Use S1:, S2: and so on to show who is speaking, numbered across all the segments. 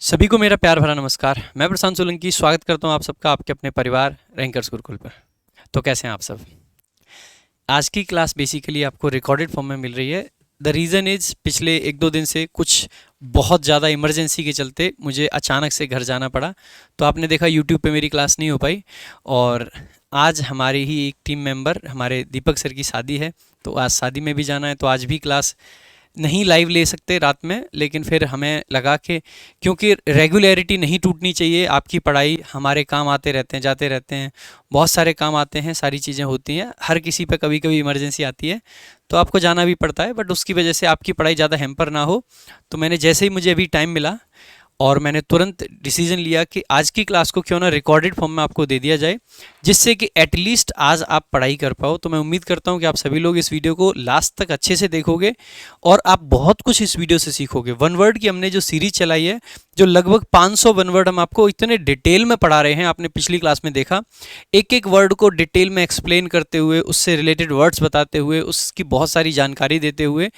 S1: सभी को मेरा प्यार भरा नमस्कार। मैं प्रशांत सोलंकी स्वागत करता हूं आप सबका आपके अपने परिवार रैंकर्स गुरुकुल पर। तो कैसे हैं आप सब? आज की क्लास बेसिकली आपको रिकॉर्डेड फॉर्म में मिल रही है। द रीज़न इज़ पिछले एक दो दिन से कुछ बहुत ज़्यादा इमरजेंसी के चलते मुझे अचानक से घर जाना पड़ा, तो आपने देखा यूट्यूब पे मेरी क्लास नहीं हो पाई। और आज हमारे ही एक टीम मेंबर हमारे दीपक सर की शादी है, तो आज शादी में भी जाना है, तो आज भी क्लास नहीं लाइव ले सकते रात में। लेकिन फिर हमें लगा कि क्योंकि रेगुलरिटी नहीं टूटनी चाहिए, आपकी पढ़ाई हमारे काम आते रहते हैं, जाते रहते हैं, बहुत सारे काम आते हैं, सारी चीज़ें होती हैं, हर किसी पे कभी कभी इमरजेंसी आती है, तो आपको जाना भी पड़ता है। बट उसकी वजह से आपकी पढ़ाई ज़्यादा हैम्पर ना हो, तो मैंने जैसे ही मुझे अभी टाइम मिला और मैंने तुरंत डिसीजन लिया कि आज की क्लास को क्यों ना रिकॉर्डेड फॉर्म में आपको दे दिया जाए, जिससे कि एटलीस्ट आज आप पढ़ाई कर पाओ। तो मैं उम्मीद करता हूं कि आप सभी लोग इस वीडियो को लास्ट तक अच्छे से देखोगे और आप बहुत कुछ इस वीडियो से सीखोगे। वन वर्ड की हमने जो सीरीज चलाई है, जो लगभग 500 वन वर्ड हम आपको इतने डिटेल में पढ़ा रहे हैं, आपने पिछली क्लास में देखा, एक एक वर्ड को डिटेल में एक्सप्लेन करते हुए, उससे रिलेटेड वर्ड्स बताते हुए, उसकी बहुत सारी जानकारी देते हुए,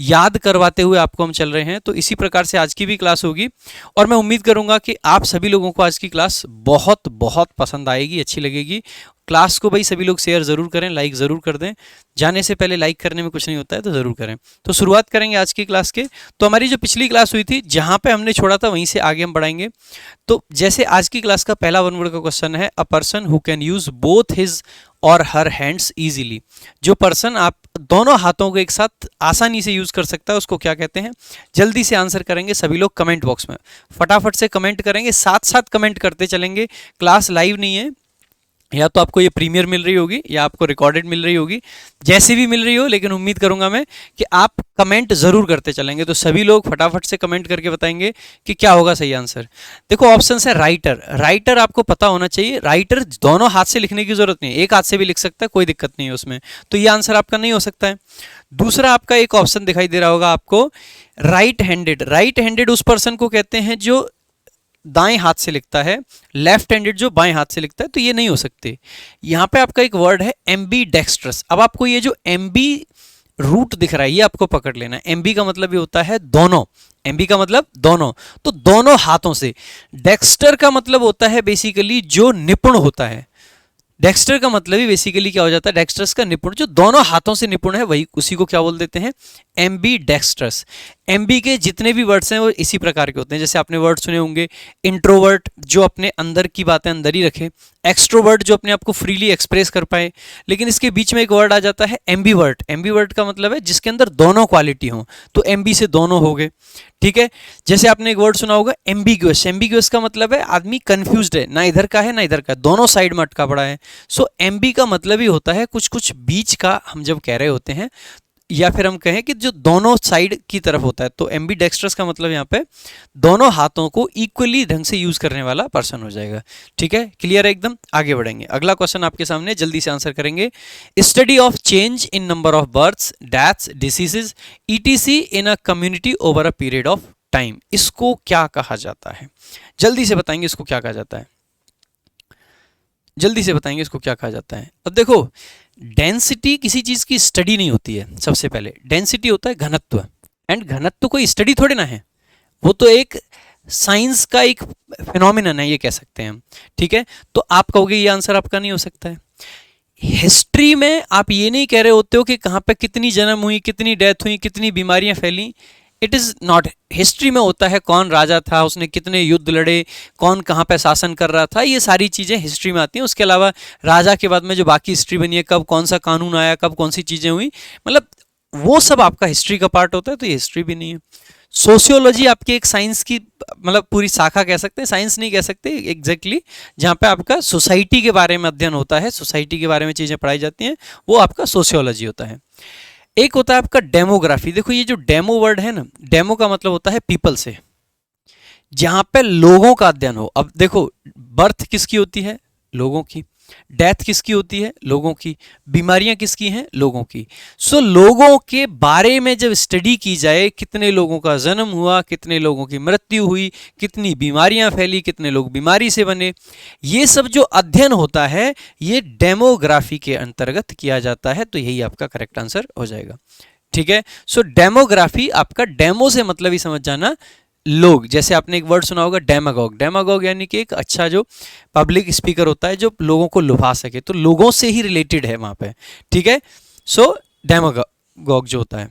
S1: याद करवाते हुए आपको हम चल रहे हैं। तो इसी प्रकार से आज की भी क्लास होगी और मैं उम्मीद करूंगा कि आप सभी लोगों को आज की क्लास बहुत बहुत पसंद आएगी, अच्छी लगेगी। क्लास को भाई सभी लोग शेयर ज़रूर करें, लाइक ज़रूर कर दें। जाने से पहले लाइक करने में कुछ नहीं होता है, तो ज़रूर करें। तो शुरुआत करेंगे आज की क्लास के। तो हमारी जो पिछली क्लास हुई थी, जहाँ पे हमने छोड़ा था वहीं से आगे हम बढ़ाएंगे। तो जैसे आज की क्लास का पहला वन वर्ड का क्वेश्चन है, अ person who can use both his और हर हैंड्स ईजिली। जो पर्सन आप दोनों हाथों को एक साथ आसानी से यूज कर सकता है, उसको क्या कहते हैं? जल्दी से आंसर करेंगे सभी लोग कमेंट बॉक्स में, फटाफट से कमेंट करेंगे, साथ साथ कमेंट करते चलेंगे। क्लास लाइव नहीं है, या तो आपको ये प्रीमियर मिल रही होगी या आपको रिकॉर्डेड मिल रही होगी, जैसी भी मिल रही हो, लेकिन उम्मीद करूंगा मैं कि आप कमेंट जरूर करते चलेंगे। तो सभी लोग फटाफट से कमेंट करके बताएंगे कि क्या होगा सही आंसर। देखो ऑप्शन है राइटर। राइटर आपको पता होना चाहिए, राइटर दोनों हाथ से लिखने की जरूरत नहीं है, एक हाथ से भी लिख सकता है, कोई दिक्कत नहीं है उसमें, तो ये आंसर आपका नहीं हो सकता है। दूसरा आपका एक ऑप्शन दिखाई दे रहा होगा आपको, राइट हैंडेड। राइट हैंडेड उस पर्सन को कहते हैं जो दाएं हाथ से लिखता है, लेफ्ट हैंडेड जो बाएं हाथ से लिखता है, तो ये नहीं हो सकते। यहां पे आपका एक वर्ड है एम्बी डेक्स्ट्रस। अब आपको ये जो एम्बी रूट दिख रहा है, ये आपको पकड़ लेना है। एम्बी का मतलब ये होता है दोनों, एम्बी का मतलब दोनों, तो दोनों हाथों से। डेक्स्टर का मतलब होता है बेसिकली जो निपुण होता है। डेक्स्टर का मतलब ही बेसिकली क्या हो जाता है? डेक्स्ट्रस का निपुण, जो दोनों हाथों से निपुण है, वही उसी को क्या बोल देते हैं? एम्बी डेक्स्ट्रस। एम्बी के जितने भी वर्ड्स हैं वो इसी प्रकार के होते हैं। जैसे आपने वर्ड सुने होंगे, इंट्रोवर्ट जो अपने अंदर की बातें अंदर ही रखे, एक्सट्रोवर्ट जो अपने आप को फ्रीली एक्सप्रेस कर पाए। लेकिन इसके बीच में एक वर्ड आ जाता है एम्बीवर्ट। एम्बीवर्ट का मतलब है जिसके अंदर दोनों क्वालिटी हो, तो एम्बी से दोनों हो गए, ठीक है। जैसे आपने एक वर्ड सुना होगा एम्बिग्यूअस। एम्बिग्यूअस का मतलब है आदमी कंफ्यूज्ड है, ना इधर का है ना इधर का, दोनों साइड में अटका पड़ा है। सो एम्बी का मतलब ही होता है कुछ कुछ बीच का, हम जब कह रहे होते हैं, या फिर हम कहें कि जो दोनों साइड की तरफ होता है, तो एम्बी डेक्स्ट्रस का मतलब यहाँ पे दोनों हाथों को इक्वली ढंग से यूज करने वाला पर्सन हो जाएगा, ठीक है। क्लियर है एकदम? आगे बढ़ेंगे। अगला क्वेश्चन आपके सामने, जल्दी से आंसर करेंगे। Study of change in number of births, deaths, diseases etc in a community over a period of time, इसको क्या कहा जाता है? जल्दी से बताएंगे इसको क्या कहा जाता है, जल्दी से बताएंगे इसको क्या कहा जाता है। अब देखो, डेंसिटी किसी चीज की स्टडी नहीं होती है। सबसे पहले डेंसिटी होता है घनत्व, एंड घनत्व कोई स्टडी थोड़ी ना है, वो तो एक साइंस का एक फिनोमिनन है, ये कह सकते हैं हम, ठीक है। तो आप कहोगे ये आंसर आपका नहीं हो सकता है। हिस्ट्री में आप ये नहीं कह रहे होते हो कि कहाँ पे कितनी जन्म हुई, कितनी डेथ हुई, कितनी बीमारियां फैली। It is not. हिस्ट्री में होता है कौन राजा था, उसने कितने युद्ध लड़े, कौन कहाँ पे शासन कर रहा था, ये सारी चीज़ें हिस्ट्री में आती हैं। उसके अलावा राजा के बाद में जो बाकी हिस्ट्री बनी है, कब कौन सा कानून आया, कब कौन सी चीज़ें हुई, मतलब वो सब आपका हिस्ट्री का पार्ट होता है, तो ये हिस्ट्री भी नहीं है। सोशियोलॉजी आपकी एक साइंस की मतलब पूरी शाखा कह सकते हैं, साइंस नहीं कह सकते एग्जैक्टली, जहाँ पे आपका सोसाइटी के बारे में अध्ययन होता है, सोसाइटी के बारे में चीज़ें पढ़ाई जाती हैं, वो आपका सोशियोलॉजी होता है। एक होता है आपका डेमोग्राफी। देखो ये जो डेमो वर्ड है ना, डेमो का मतलब होता है पीपल से, जहां पे लोगों का अध्ययन हो। अब देखो, बर्थ किसकी होती है? लोगों की। डेथ किसकी होती है? लोगों की। बीमारियां किसकी हैं? लोगों की। सो लोगों के बारे में जब स्टडी की जाए, कितने लोगों का जन्म हुआ, कितने लोगों की मृत्यु हुई, कितनी बीमारियां फैली, कितने लोग बीमारी से बने, ये सब जो अध्ययन होता है, ये डेमोग्राफी के अंतर्गत किया जाता है। तो यही आपका करेक्ट आंसर हो जाएगा, ठीक है। सो डेमोग्राफी आपका, डेमो से मतलब ही समझ जाना लोग, जैसे आपने एक वर्ड सुना होगा डेमागॉग, डेमागॉग यानी कि एक अच्छा जो पब्लिक स्पीकर होता है जो लोगों को लुभा सके, तो लोगों से ही रिलेटेड है वहाँ पे, ठीक है। सो डेमागॉग जो होता है,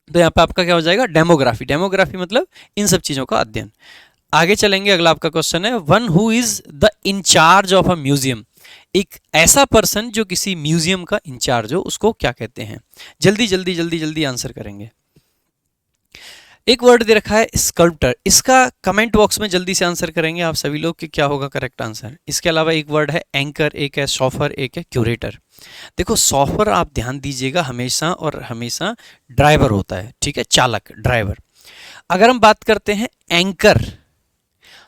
S1: तो यहाँ पे आपका क्या हो जाएगा, डेमोग्राफी। डेमोग्राफी मतलब इन सब चीज़ों का अध्ययन। आगे चलेंगे, अगला आपका क्वेश्चन है, one who is the in charge of a museum. एक ऐसा पर्सन जो किसी म्यूजियम का इंचार्ज हो, उसको क्या कहते हैं? जल्दी जल्दी जल्दी जल्दी आंसर करेंगे। एक वर्ड दे रखा है स्कल्प्टर, इसका कमेंट बॉक्स में जल्दी से आंसर करेंगे आप सभी लोग कि क्या होगा करेक्ट आंसर। इसके अलावा एक वर्ड है एंकर, एक है सॉफर, एक है क्यूरेटर। देखो सॉफर आप ध्यान दीजिएगा हमेशा और हमेशा ड्राइवर होता है, ठीक है, चालक, ड्राइवर। अगर हम बात करते हैं एंकर,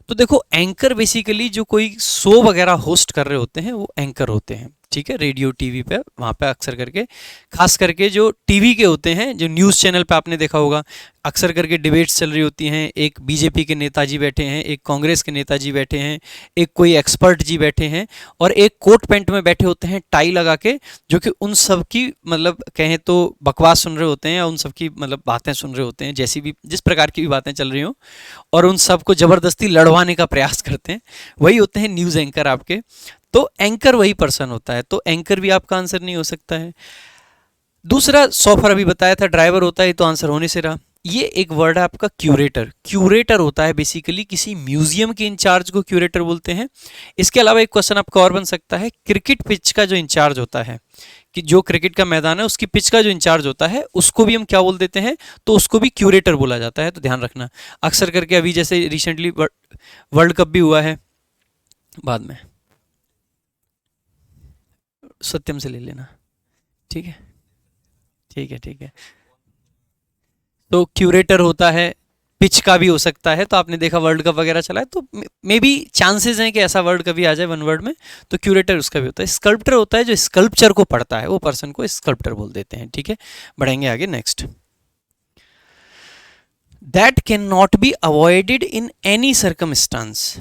S1: तो देखो एंकर बेसिकली जो कोई शो वगैरह होस्ट कर रहे होते हैं वो एंकर होते हैं, ठीक है, रेडियो टीवी पे, वहाँ पे अक्सर करके, खास करके जो टीवी के होते हैं, जो न्यूज़ चैनल पे आपने देखा होगा अक्सर करके डिबेट्स चल रही होती हैं, एक बीजेपी के नेताजी बैठे हैं, एक कांग्रेस के नेताजी बैठे हैं, एक कोई एक्सपर्ट जी बैठे हैं, और एक कोट पैंट में बैठे होते हैं टाई लगा के, जो कि उन सब की मतलब कहें तो बकवास सुन रहे होते हैं, या उन सब की मतलब बातें सुन रहे होते हैं, जैसी भी जिस प्रकार की भी बातें चल रही हों, और उन सबको ज़बरदस्ती लड़वाने का प्रयास करते हैं, वही होते हैं न्यूज़ एंकर आपके। तो एंकर वही पर्सन होता है, तो एंकर भी आपका आंसर नहीं हो सकता है। दूसरा सॉफर अभी बताया था ड्राइवर होता है, तो आंसर होने से रहा। ये एक वर्ड है आपका क्यूरेटर। क्यूरेटर होता है बेसिकली किसी म्यूजियम के इंचार्ज को क्यूरेटर बोलते हैं। इसके अलावा एक क्वेश्चन आपका और बन सकता है, क्रिकेट पिच का जो इंचार्ज होता है, कि जो क्रिकेट का मैदान है उसकी पिच का जो इंचार्ज होता है उसको भी हम क्या बोल देते हैं, तो उसको भी क्यूरेटर बोला जाता है, तो ध्यान रखना। अक्सर करके अभी जैसे रिसेंटली वर्ल्ड कप भी हुआ है, बाद में सत्यम से ले लेना, ठीक है, ठीक है, ठीक है। तो क्यूरेटर होता है, पिच का भी हो सकता है, तो आपने देखा वर्ल्ड कप वगैरह चला है, तो मे बी चांसेस हैं कि ऐसा वर्ड कभी आ जाए वन वर्ड में, तो क्यूरेटर उसका भी होता है। स्कल्प्टर होता है जो स्कल्पचर को पढ़ता है, वो पर्सन को स्कल्प्टर बोल देते हैं, ठीक है। बढ़ेंगे आगे, next. That can not be avoided in any circumstance.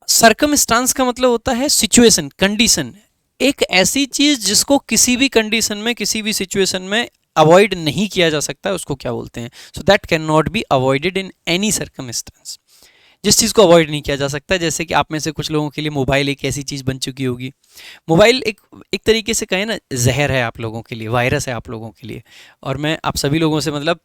S1: Circumstance का मतलब होता है सिचुएशन, कंडीशन, एक ऐसी चीज जिसको किसी भी कंडीशन में, किसी भी सिचुएशन में अवॉइड नहीं किया जा सकता है, उसको क्या बोलते हैं? So that can not be avoided in any circumstance. जिस चीज़ को अवॉइड नहीं किया जा सकता, जैसे कि आप में से कुछ लोगों के लिए मोबाइल एक ऐसी चीज़ बन चुकी होगी। मोबाइल एक तरीके से कहें ना, जहर है आप लोगों के लिए, वायरस है आप लोगों के लिए। और मैं आप सभी लोगों से मतलब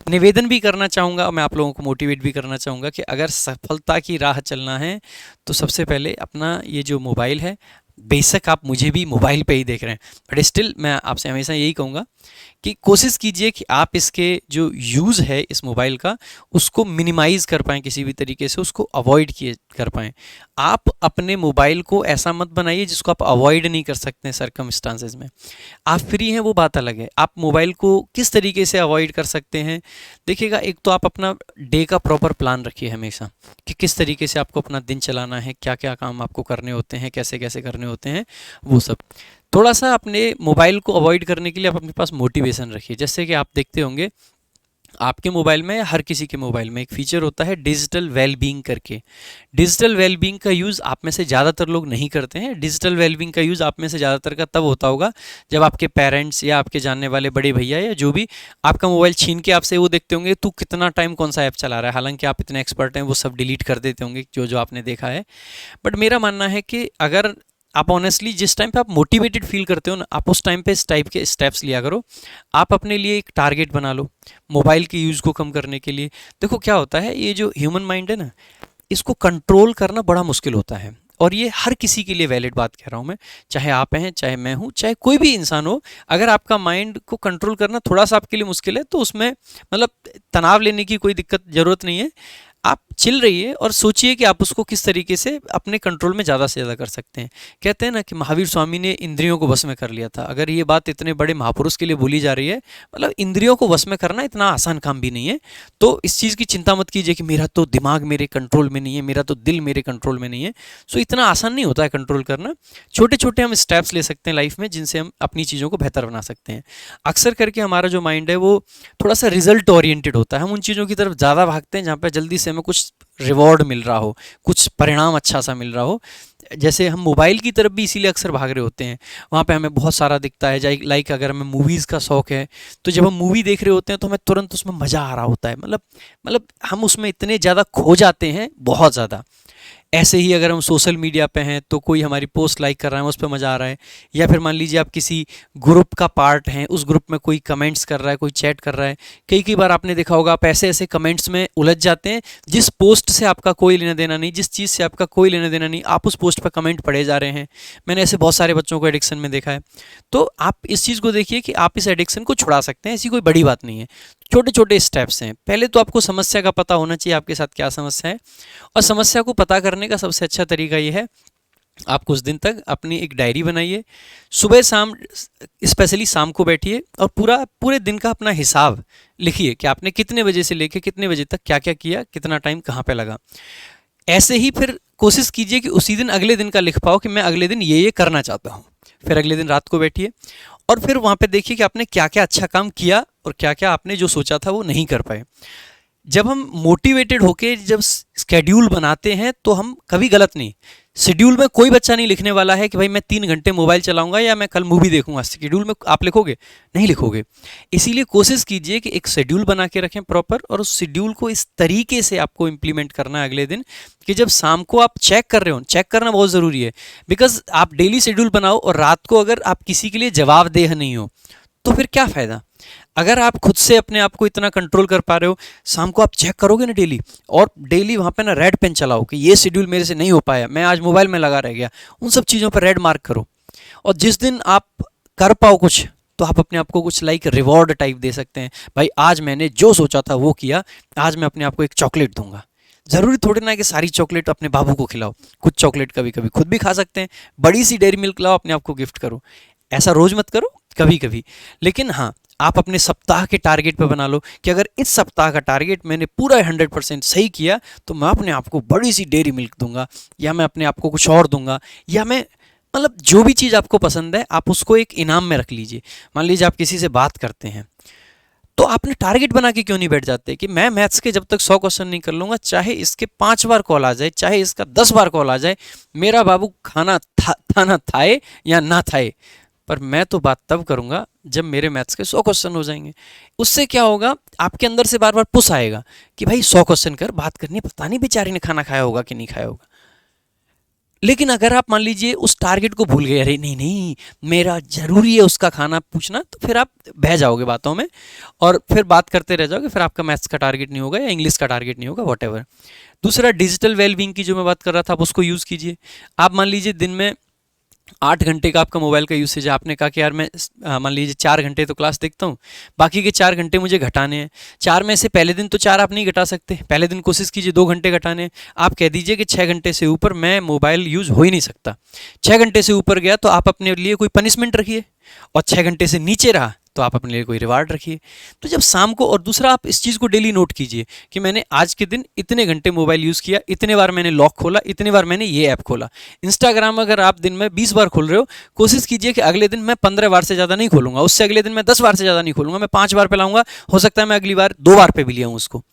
S1: निवेदन भी करना चाहूँगा, मैं आप लोगों को मोटिवेट भी करना चाहूँगा कि अगर सफलता की राह चलना है तो सबसे पहले अपना ये जो मोबाइल है, बेशक आप मुझे भी मोबाइल पे ही देख रहे हैं, बट स्टिल मैं आपसे हमेशा यही कहूँगा कि कोशिश कीजिए कि आप इसके जो यूज़ है इस मोबाइल का, उसको मिनिमाइज़ कर पाएँ, किसी भी तरीके से उसको अवॉइड किए कर पाएँ। आप अपने मोबाइल को ऐसा मत बनाइए जिसको आप अवॉइड नहीं कर सकते हैं सर्कमस्टांसेस में। आप फ्री हैं वो बात अलग है, आप मोबाइल को किस तरीके से अवॉइड कर सकते हैं? देखिएगा, एक तो आप अपना डे का प्रॉपर प्लान रखिए हमेशा, कि किस तरीके से आपको अपना दिन चलाना है, क्या क्या काम आपको करने होते हैं, कैसे कैसे करने होते हैं, वो सब। थोड़ा सा अपने मोबाइल को अवॉइड करने के लिए आप अपने पास मोटिवेशन रखिए। जैसे कि आप देखते होंगे आपके मोबाइल में, हर किसी के मोबाइल में एक फीचर होता है डिजिटल वेलबींग करके। डिजिटल वेलबींग का यूज़ आप में से ज़्यादातर लोग नहीं करते हैं। डिजिटल वेलबींग का यूज़ आप में से ज़्यादातर का तब होता होगा जब आपके पेरेंट्स या आपके जानने वाले बड़े भैया या जो भी आपका मोबाइल छीन के आपसे वो देखते होंगे तू कितना टाइम कौन सा ऐप चला रहा है, हालांकि आप इतने एक्सपर्ट हैं वो सब डिलीट कर देते होंगे जो जो आपने देखा है। बट मेरा मानना है कि अगर आप ऑनेस्टली जिस टाइम पे आप मोटिवेटेड फील करते हो ना, आप उस टाइम पे इस टाइप के स्टेप्स लिया करो। आप अपने लिए एक टारगेट बना लो मोबाइल के यूज़ को कम करने के लिए। देखो क्या होता है, ये जो ह्यूमन माइंड है ना, इसको कंट्रोल करना बड़ा मुश्किल होता है, और ये हर किसी के लिए वैलिड बात कह रहा हूँ मैं, चाहे आप हैं, चाहे मैं हूँ, चाहे कोई भी इंसान हो। अगर आपका माइंड को कंट्रोल करना थोड़ा सा आपके लिए मुश्किल है, तो उसमें मतलब तनाव लेने की कोई दिक्कत ज़रूरत नहीं है। आप चिल रहिए और सोचिए कि आप उसको किस तरीके से अपने कंट्रोल में ज़्यादा से ज़्यादा कर सकते हैं। कहते हैं ना कि महावीर स्वामी ने इंद्रियों को वश में कर लिया था। अगर ये बात इतने बड़े महापुरुष के लिए बोली जा रही है, मतलब इंद्रियों को वश में करना इतना आसान काम भी नहीं है। तो इस चीज़ की चिंता मत कीजिए कि मेरा तो दिमाग मेरे कंट्रोल में नहीं है, मेरा तो दिल मेरे कंट्रोल में नहीं है। सो इतना आसान नहीं होता है कंट्रोल करना। छोटे छोटे हम स्टेप्स ले सकते हैं लाइफ में, जिनसे हम अपनी चीज़ों को बेहतर बना सकते हैं। अक्सर करके हमारा जो माइंड है वो थोड़ा सा रिजल्ट ओरिएंटेड होता है। हम उन चीज़ों की तरफ ज़्यादा भागते हैं जहाँ पर जल्दी से में कुछ रिवॉर्ड मिल रहा हो, कुछ परिणाम अच्छा सा मिल रहा हो। जैसे हम मोबाइल की तरफ भी इसीलिए अक्सर भाग रहे होते हैं, वहाँ पे हमें बहुत सारा दिखता है। लाइक अगर हमें मूवीज़ का शौक है तो जब हम मूवी देख रहे होते हैं तो हमें तुरंत उसमें मज़ा आ रहा होता है, मतलब हम उसमें इतने ज़्यादा खो जाते हैं, बहुत ज़्यादा। ऐसे ही अगर हम सोशल मीडिया पे हैं तो कोई हमारी पोस्ट लाइक कर रहा है, उस पर मज़ा आ रहा है। या फिर मान लीजिए आप किसी ग्रुप का पार्ट हैं, उस ग्रुप में कोई कमेंट्स कर रहा है, कोई चैट कर रहा है। कई कई बार आपने देखा होगा, आप ऐसे ऐसे कमेंट्स में उलझ जाते हैं जिस पोस्ट से आपका कोई लेना देना नहीं, जिस चीज़ से आपका कोई लेना देना नहीं, आप उस पोस्ट पर कमेंट पढ़े जा रहे हैं। मैंने ऐसे बहुत सारे बच्चों को एडिक्शन में देखा है। तो आप इस चीज़ को देखिए कि आप इस एडिक्शन को छुड़ा सकते हैं, ऐसी कोई बड़ी बात नहीं है। छोटे छोटे स्टेप्स हैं। पहले तो आपको समस्या का पता होना चाहिए, आपके साथ क्या समस्या है। और समस्या को पता करने का सबसे अच्छा तरीका ये है, आप कुछ दिन तक अपनी एक डायरी बनाइए। सुबह शाम, स्पेशली शाम को बैठिए और पूरे दिन का अपना हिसाब लिखिए कि आपने कितने बजे से लेकर कितने बजे तक क्या क्या किया, कितना टाइम कहाँ पे लगा। ऐसे ही फिर कोशिश कीजिए कि उसी दिन अगले दिन का लिख पाओ कि मैं अगले दिन ये करना चाहता हूँ। फिर अगले दिन रात को बैठिए और फिर वहाँ पे देखिए कि आपने क्या क्या अच्छा काम किया और क्या क्या आपने जो सोचा था वो नहीं कर पाए। जब हम मोटिवेटेड होके जब स्केड्यूल बनाते हैं तो हम कभी गलत नहीं। शेड्यूल में कोई बच्चा नहीं लिखने वाला है कि भाई मैं 3 घंटे मोबाइल चलाऊंगा या मैं कल मूवी देखूंगा। शेड्यूल में आप लिखोगे? नहीं लिखोगे। इसीलिए कोशिश कीजिए कि एक शेड्यूल बना के रखें प्रॉपर, और उस शेड्यूल को इस तरीके से आपको इम्प्लीमेंट करना है अगले दिन कि जब शाम को आप चेक कर रहे हो, चेक करना बहुत ज़रूरी है। बिकॉज आप डेली शेड्यूल बनाओ और रात को अगर आप किसी के लिए जवाबदेह नहीं हो तो फिर क्या फ़ायदा। अगर आप खुद से अपने आप को इतना कंट्रोल कर पा रहे हो, शाम को आप चेक करोगे ना डेली, और डेली वहाँ पे ना रेड पेन चलाओ कि ये शेड्यूल मेरे से नहीं हो पाया, मैं आज मोबाइल में लगा रह गया, उन सब चीज़ों पर रेड मार्क करो। और जिस दिन आप कर पाओ कुछ, तो आप अपने आप को कुछ लाइक रिवॉर्ड टाइप दे सकते हैं। भाई आज मैंने जो सोचा था वो किया, आज मैं अपने आप को एक चॉकलेट दूंगा। ज़रूरी थोड़ी ना कि सारी चॉकलेट अपने बाबू को खिलाओ, कुछ चॉकलेट कभी कभी खुद भी खा सकते हैं। बड़ी सी डेयरी मिल्क लाओ, अपने आप को गिफ्ट करो। ऐसा रोज़ मत करो, कभी कभी। लेकिन हाँ, आप अपने सप्ताह के टारगेट पे बना लो कि अगर इस सप्ताह का टारगेट मैंने पूरा 100% सही किया तो मैं अपने आप को बड़ी सी डेयरी मिल्क दूंगा, या मैं अपने आप को कुछ और दूंगा, या मैं मतलब जो भी चीज़ आपको पसंद है आप उसको एक इनाम में रख लीजिए। मान लीजिए आप किसी से बात करते हैं तो आपने टारगेट बना के क्यों नहीं बैठ जाते कि मैं मैथ्स के जब तक 100 क्वेश्चन नहीं कर लूँगा, चाहे इसके 5 बार कॉल आ जाए, चाहे इसका 10 बार कॉल आ जाए, मेरा बाबू खाना थाना थाए या ना थाए, पर मैं तो बात तब करूंगा जब मेरे मैथ्स के 100 क्वेश्चन हो जाएंगे। उससे क्या होगा, आपके अंदर से बार बार पुश आएगा कि भाई 100 क्वेश्चन कर, बात करनी, पता नहीं बेचारी ने खाना खाया होगा कि नहीं खाया होगा। लेकिन अगर आप मान लीजिए उस टारगेट को भूल गए, अरे नहीं नहीं मेरा जरूरी है उसका खाना पूछना, तो फिर आप बह जाओगे बातों में और फिर बात करते रह जाओगे, फिर आपका मैथ्स का टारगेट नहीं होगा या इंग्लिश का टारगेट नहीं होगा, वॉटेवर। दूसरा, डिजिटल वेलबींग की जो मैं बात कर रहा था, आप उसको यूज़ कीजिए। आप मान लीजिए दिन में 8 घंटे का आपका मोबाइल का यूसेज है, आपने कहा कि यार मैं मान लीजिए 4 घंटे तो क्लास देखता हूँ, बाकी के 4 घंटे मुझे घटाने हैं। 4 में से पहले दिन तो 4 आप नहीं घटा सकते, पहले दिन कोशिश कीजिए 2 घंटे घटाने हैं। आप कह दीजिए कि 6 घंटे से ऊपर मैं मोबाइल यूज़ हो ही नहीं सकता। 6 घंटे से ऊपर गया तो आप अपने लिए कोई पनिशमेंट रखिए, और 6 घंटे से नीचे रहा तो आप अपने लिए कोई रिवार्ड रखिए। तो जब शाम को, और दूसरा आप इस चीज़ को डेली नोट कीजिए कि मैंने आज के दिन इतने घंटे मोबाइल यूज़ किया, इतने बार मैंने लॉक खोला, इतने बार मैंने ये ऐप खोला। इंस्टाग्राम अगर आप दिन में 20 बार खोल रहे हो, कोशिश कीजिए कि अगले दिन मैं 15 बार से ज़्यादा नहीं खोलूँगा, उससे अगले दिन मैं 10 बार से ज़्यादा नहीं खोलूँगा, मैं 5 बार पे लाऊंगा। हो सकता है मैं अगली बार 2 बार पे भी लिया हूँ उसको।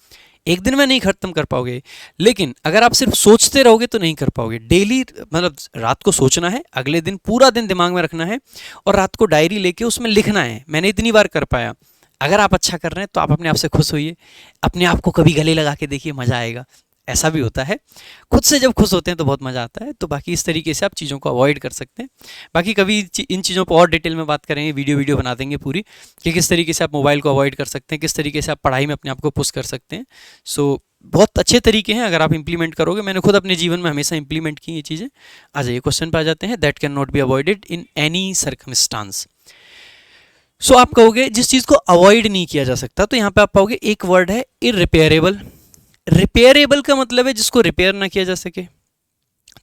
S1: एक दिन में नहीं खत्म कर पाओगे, लेकिन अगर आप सिर्फ सोचते रहोगे तो नहीं कर पाओगे। डेली मतलब रात को सोचना है, अगले दिन पूरा दिन दिमाग में रखना है, और रात को डायरी लेके उसमें लिखना है मैंने इतनी बार कर पाया। अगर आप अच्छा कर रहे हैं तो आप अपने आप से खुश होइए, अपने आप को कभी गले लगा के देखिए, मज़ा आएगा। ऐसा भी होता है, खुद से जब खुश होते हैं तो बहुत मज़ा आता है। तो बाकी इस तरीके से आप चीज़ों को अवॉइड कर सकते हैं। बाकी कभी इन चीज़ों पर और डिटेल में बात करेंगे, वीडियो बना देंगे पूरी, कि किस तरीके से आप मोबाइल को अवॉइड कर सकते हैं, किस तरीके से आप पढ़ाई में अपने आप को पुश कर सकते हैं। सो बहुत अच्छे तरीके हैं, अगर आप इंप्लीमेंट करोगे। मैंने खुद अपने जीवन में हमेशा इंप्लीमेंट की ये चीज़ें। आ जाइए क्वेश्चन पर आ जाते हैं। That can not be avoided in any circumstance. So आप कहोगे जिस चीज़ को अवॉइड नहीं किया जा सकता, तो यहाँ पे आप पाओगे एक वर्ड है इररिपेयरेबल। रिपेयरेबल का मतलब है जिसको रिपेयर ना किया जा सके,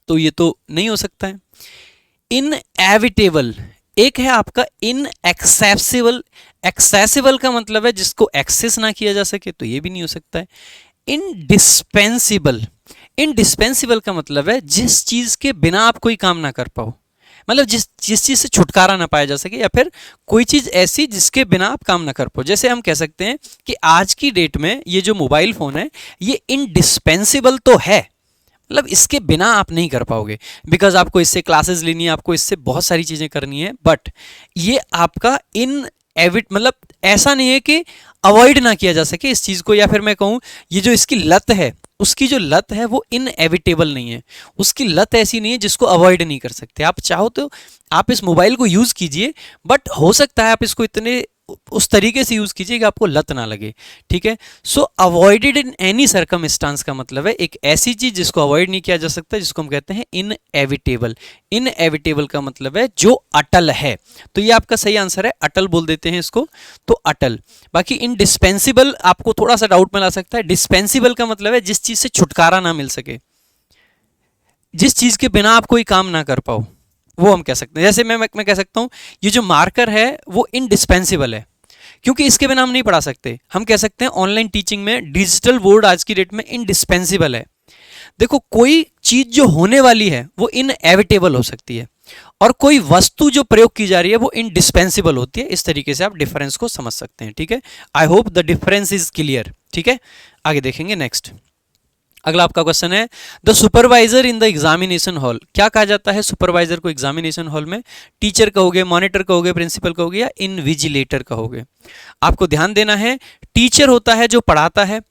S1: तो ये तो नहीं हो सकता है। इनएविटेबल एक है आपका इनएक्सेसिबल। एक्सेसिबल का मतलब है जिसको एक्सेस ना किया जा सके, तो ये भी नहीं हो सकता है। इनडिस्पेंसिबल, इनडिस्पेंसिबल का मतलब है जिस चीज के बिना आप कोई काम ना कर पाओ। मतलब जिस जिस चीज़ से छुटकारा ना पाया जा सके, या फिर कोई चीज़ ऐसी जिसके बिना आप काम ना कर पाओ। जैसे हम कह सकते हैं कि आज की डेट में ये जो मोबाइल फ़ोन है ये इनडिस्पेंसिबल तो है, मतलब इसके बिना आप नहीं कर पाओगे, बिकॉज आपको इससे क्लासेस लेनी है, आपको इससे बहुत सारी चीज़ें करनी है, बट ये आपका इन एविट मतलब ऐसा नहीं है कि अवॉइड ना किया जा सके इस चीज़ को, या फिर मैं कहूँ ये जो इसकी लत है, उसकी जो लत है वो इनएविटेबल नहीं है, उसकी लत ऐसी नहीं है जिसको अवॉइड नहीं कर सकते। आप चाहो तो आप इस मोबाइल को यूज़ कीजिए, बट हो सकता है आप इसको इतने उस तरीके से यूज़ कीजिए कि आपको लत ना लगे, ठीक है। सो अवॉइडेड इन एनी सर्कमस्टांस का मतलब है एक ऐसी चीज़ जिसको अवॉइड नहीं किया जा सकता, जिसको हम कहते हैं इनएविटेबल। इनएविटेबल का मतलब है जो अटल है, तो ये आपका सही आंसर है, अटल बोल देते हैं इसको, तो अटल। बाकी इनडिस्पेंसिबल आपको थोड़ा सा डाउट में ला सकता है। डिस्पेंसिबल का मतलब है जिस चीज़ से छुटकारा ना मिल सके, जिस चीज़ के बिना आप कोई काम ना कर पाओ, वो हम कह सकते हैं। जैसे मैं कह सकता हूँ ये जो मार्कर है वो इनडिस्पेंसिबल है, क्योंकि इसके बिना हम नहीं पढ़ा सकते। हम कह सकते हैं ऑनलाइन टीचिंग में डिजिटल बोर्ड आज की डेट में इनडिस्पेंसिबल है। देखो कोई चीज जो होने वाली है वो इनएविटेबल हो सकती है, और कोई वस्तु जो प्रयोग की जा रही है वो इनडिस्पेंसिबल होती है। इस तरीके से आप डिफरेंस को समझ सकते हैं, ठीक है। I hope the difference is clear, ठीक है। आगे देखेंगे नेक्स्ट। अगला आपका क्वेश्चन है the supervisor in the examination hall. क्या कहा जाता है सुपरवाइजर को एग्जामिनेशन हॉल में? टीचर कहोगे, मॉनिटर कहोगे, प्रिंसिपल कहोगे, या इनविजिलेटर कहोगे? आपको ध्यान देना है, टीचर होता है जो पढ़ाता है,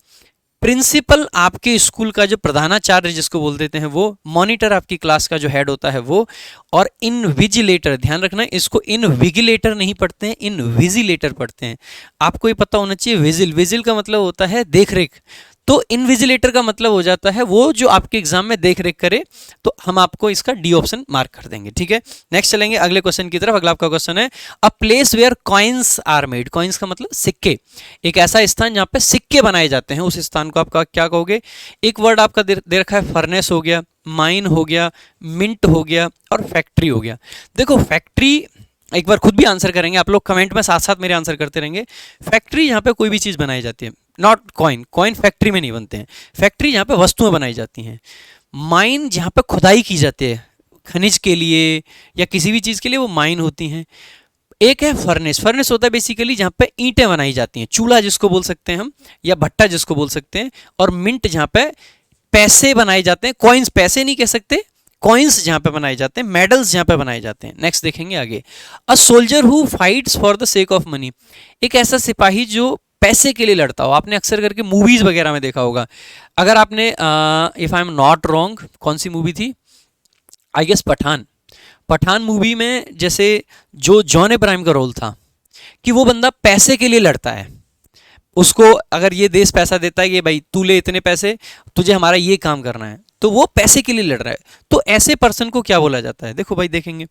S1: प्रिंसिपल आपके स्कूल का जो प्रधानाचार्य जिसको बोल देते हैं वो, मॉनिटर आपकी क्लास का जो हेड होता है वो, और इनविजिलेटर, ध्यान रखना इसको इनविगिलेटर नहीं पढ़ते हैं, इनविजिलेटर पढ़ते हैं। आपको ये पता होना चाहिए, विजिल, विजिल का मतलब होता है देख रेख, तो इनविजिलेटर का मतलब हो जाता है वो जो आपके एग्जाम में देख रेख करे। तो हम आपको इसका डी ऑप्शन मार्क कर देंगे, ठीक है। नेक्स्ट चलेंगे अगले क्वेश्चन की तरफ। अगला आपका क्वेश्चन है a place where coins are made. Coins का मतलब सिक्के, एक ऐसा स्थान जहां पे सिक्के बनाए जाते हैं, उस स्थान को आपका क्या कहोगे? एक वर्ड आपका दे रखा है, फर्नेस हो गया, माइन हो गया, मिंट हो गया, और फैक्ट्री हो गया। देखो फैक्ट्री एक बार खुद भी आंसर करेंगे आप लोग, कमेंट में साथ साथ मेरे आंसर करते रहेंगे। फैक्ट्री यहाँ पे कोई भी चीज़ बनाई जाती है, नॉट कॉइन, कॉइन फैक्ट्री में नहीं बनते हैं। फैक्ट्री जहाँ पे वस्तुएं बनाई जाती हैं। माइन जहाँ पे खुदाई की जाती है खनिज के लिए या किसी भी चीज़ के लिए, वो माइन होती हैं। एक है फर्नेस, फर्नेस होता है बेसिकली जहाँ पे ईंटें बनाई जाती हैं, चूल्हा जिसको बोल सकते हैं हम, या भट्टा जिसको बोल सकते हैं। और मिंट जहाँ पे पैसे बनाए जाते हैं, कॉइन्स पैसे नहीं कह सकते, कॉइन्स जहाँ पे बनाए जाते हैं, मेडल्स जहाँ पे बनाए जाते हैं। नेक्स्ट देखेंगे आगे। A soldier who fights for the sake of money. एक ऐसा सिपाही जो पैसे के लिए लड़ता हो। आपने अक्सर करके मूवीज वगैरह में देखा होगा। अगर आपने if I am not wrong, कौन सी मूवी थी, I guess Pathaan, Pathaan movie में जैसे जो जॉन इब्राहिम का रोल था कि वो बंदा पैसे के लिए लड़ता है, उसको अगर ये देश पैसा देता है कि भाई तू ले इतने पैसे, तुझे हमारा ये काम करना है, तो वो पैसे के लिए लड़ रहा है। तो ऐसे पर्सन को क्या बोला जाता है? देखो भाई देखेंगे,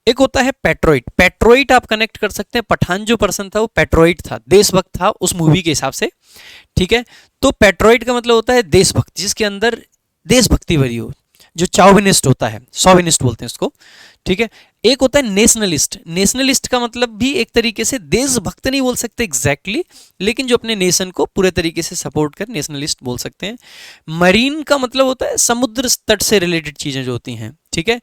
S1: एक होता है पेट्रोइट। पेट्रोइट आप कनेक्ट कर सकते हैं, पठान जो पर्सन था वो पेट्रोइट था, देशभक्त था उस मूवी के हिसाब से, ठीक है। तो पेट्रोइट का मतलब होता है देशभक्त, जिसके अंदर देशभक्ति भरी हो, जो चाउविनिस्ट होता है, शॉविनिस्ट बोलते हैं उसको, ठीक है। एक होता है नेशनलिस्ट। नेशनलिस्ट का मतलब भी एक तरीके से देशभक्त नहीं बोल सकते एग्जैक्टली, लेकिन जो अपने नेशन को पूरे तरीके से सपोर्ट कर, नेशनलिस्ट बोल सकते हैं। मरीन का मतलब होता है समुद्र तट से रिलेटेड चीजें जो होती हैं, ठीक है।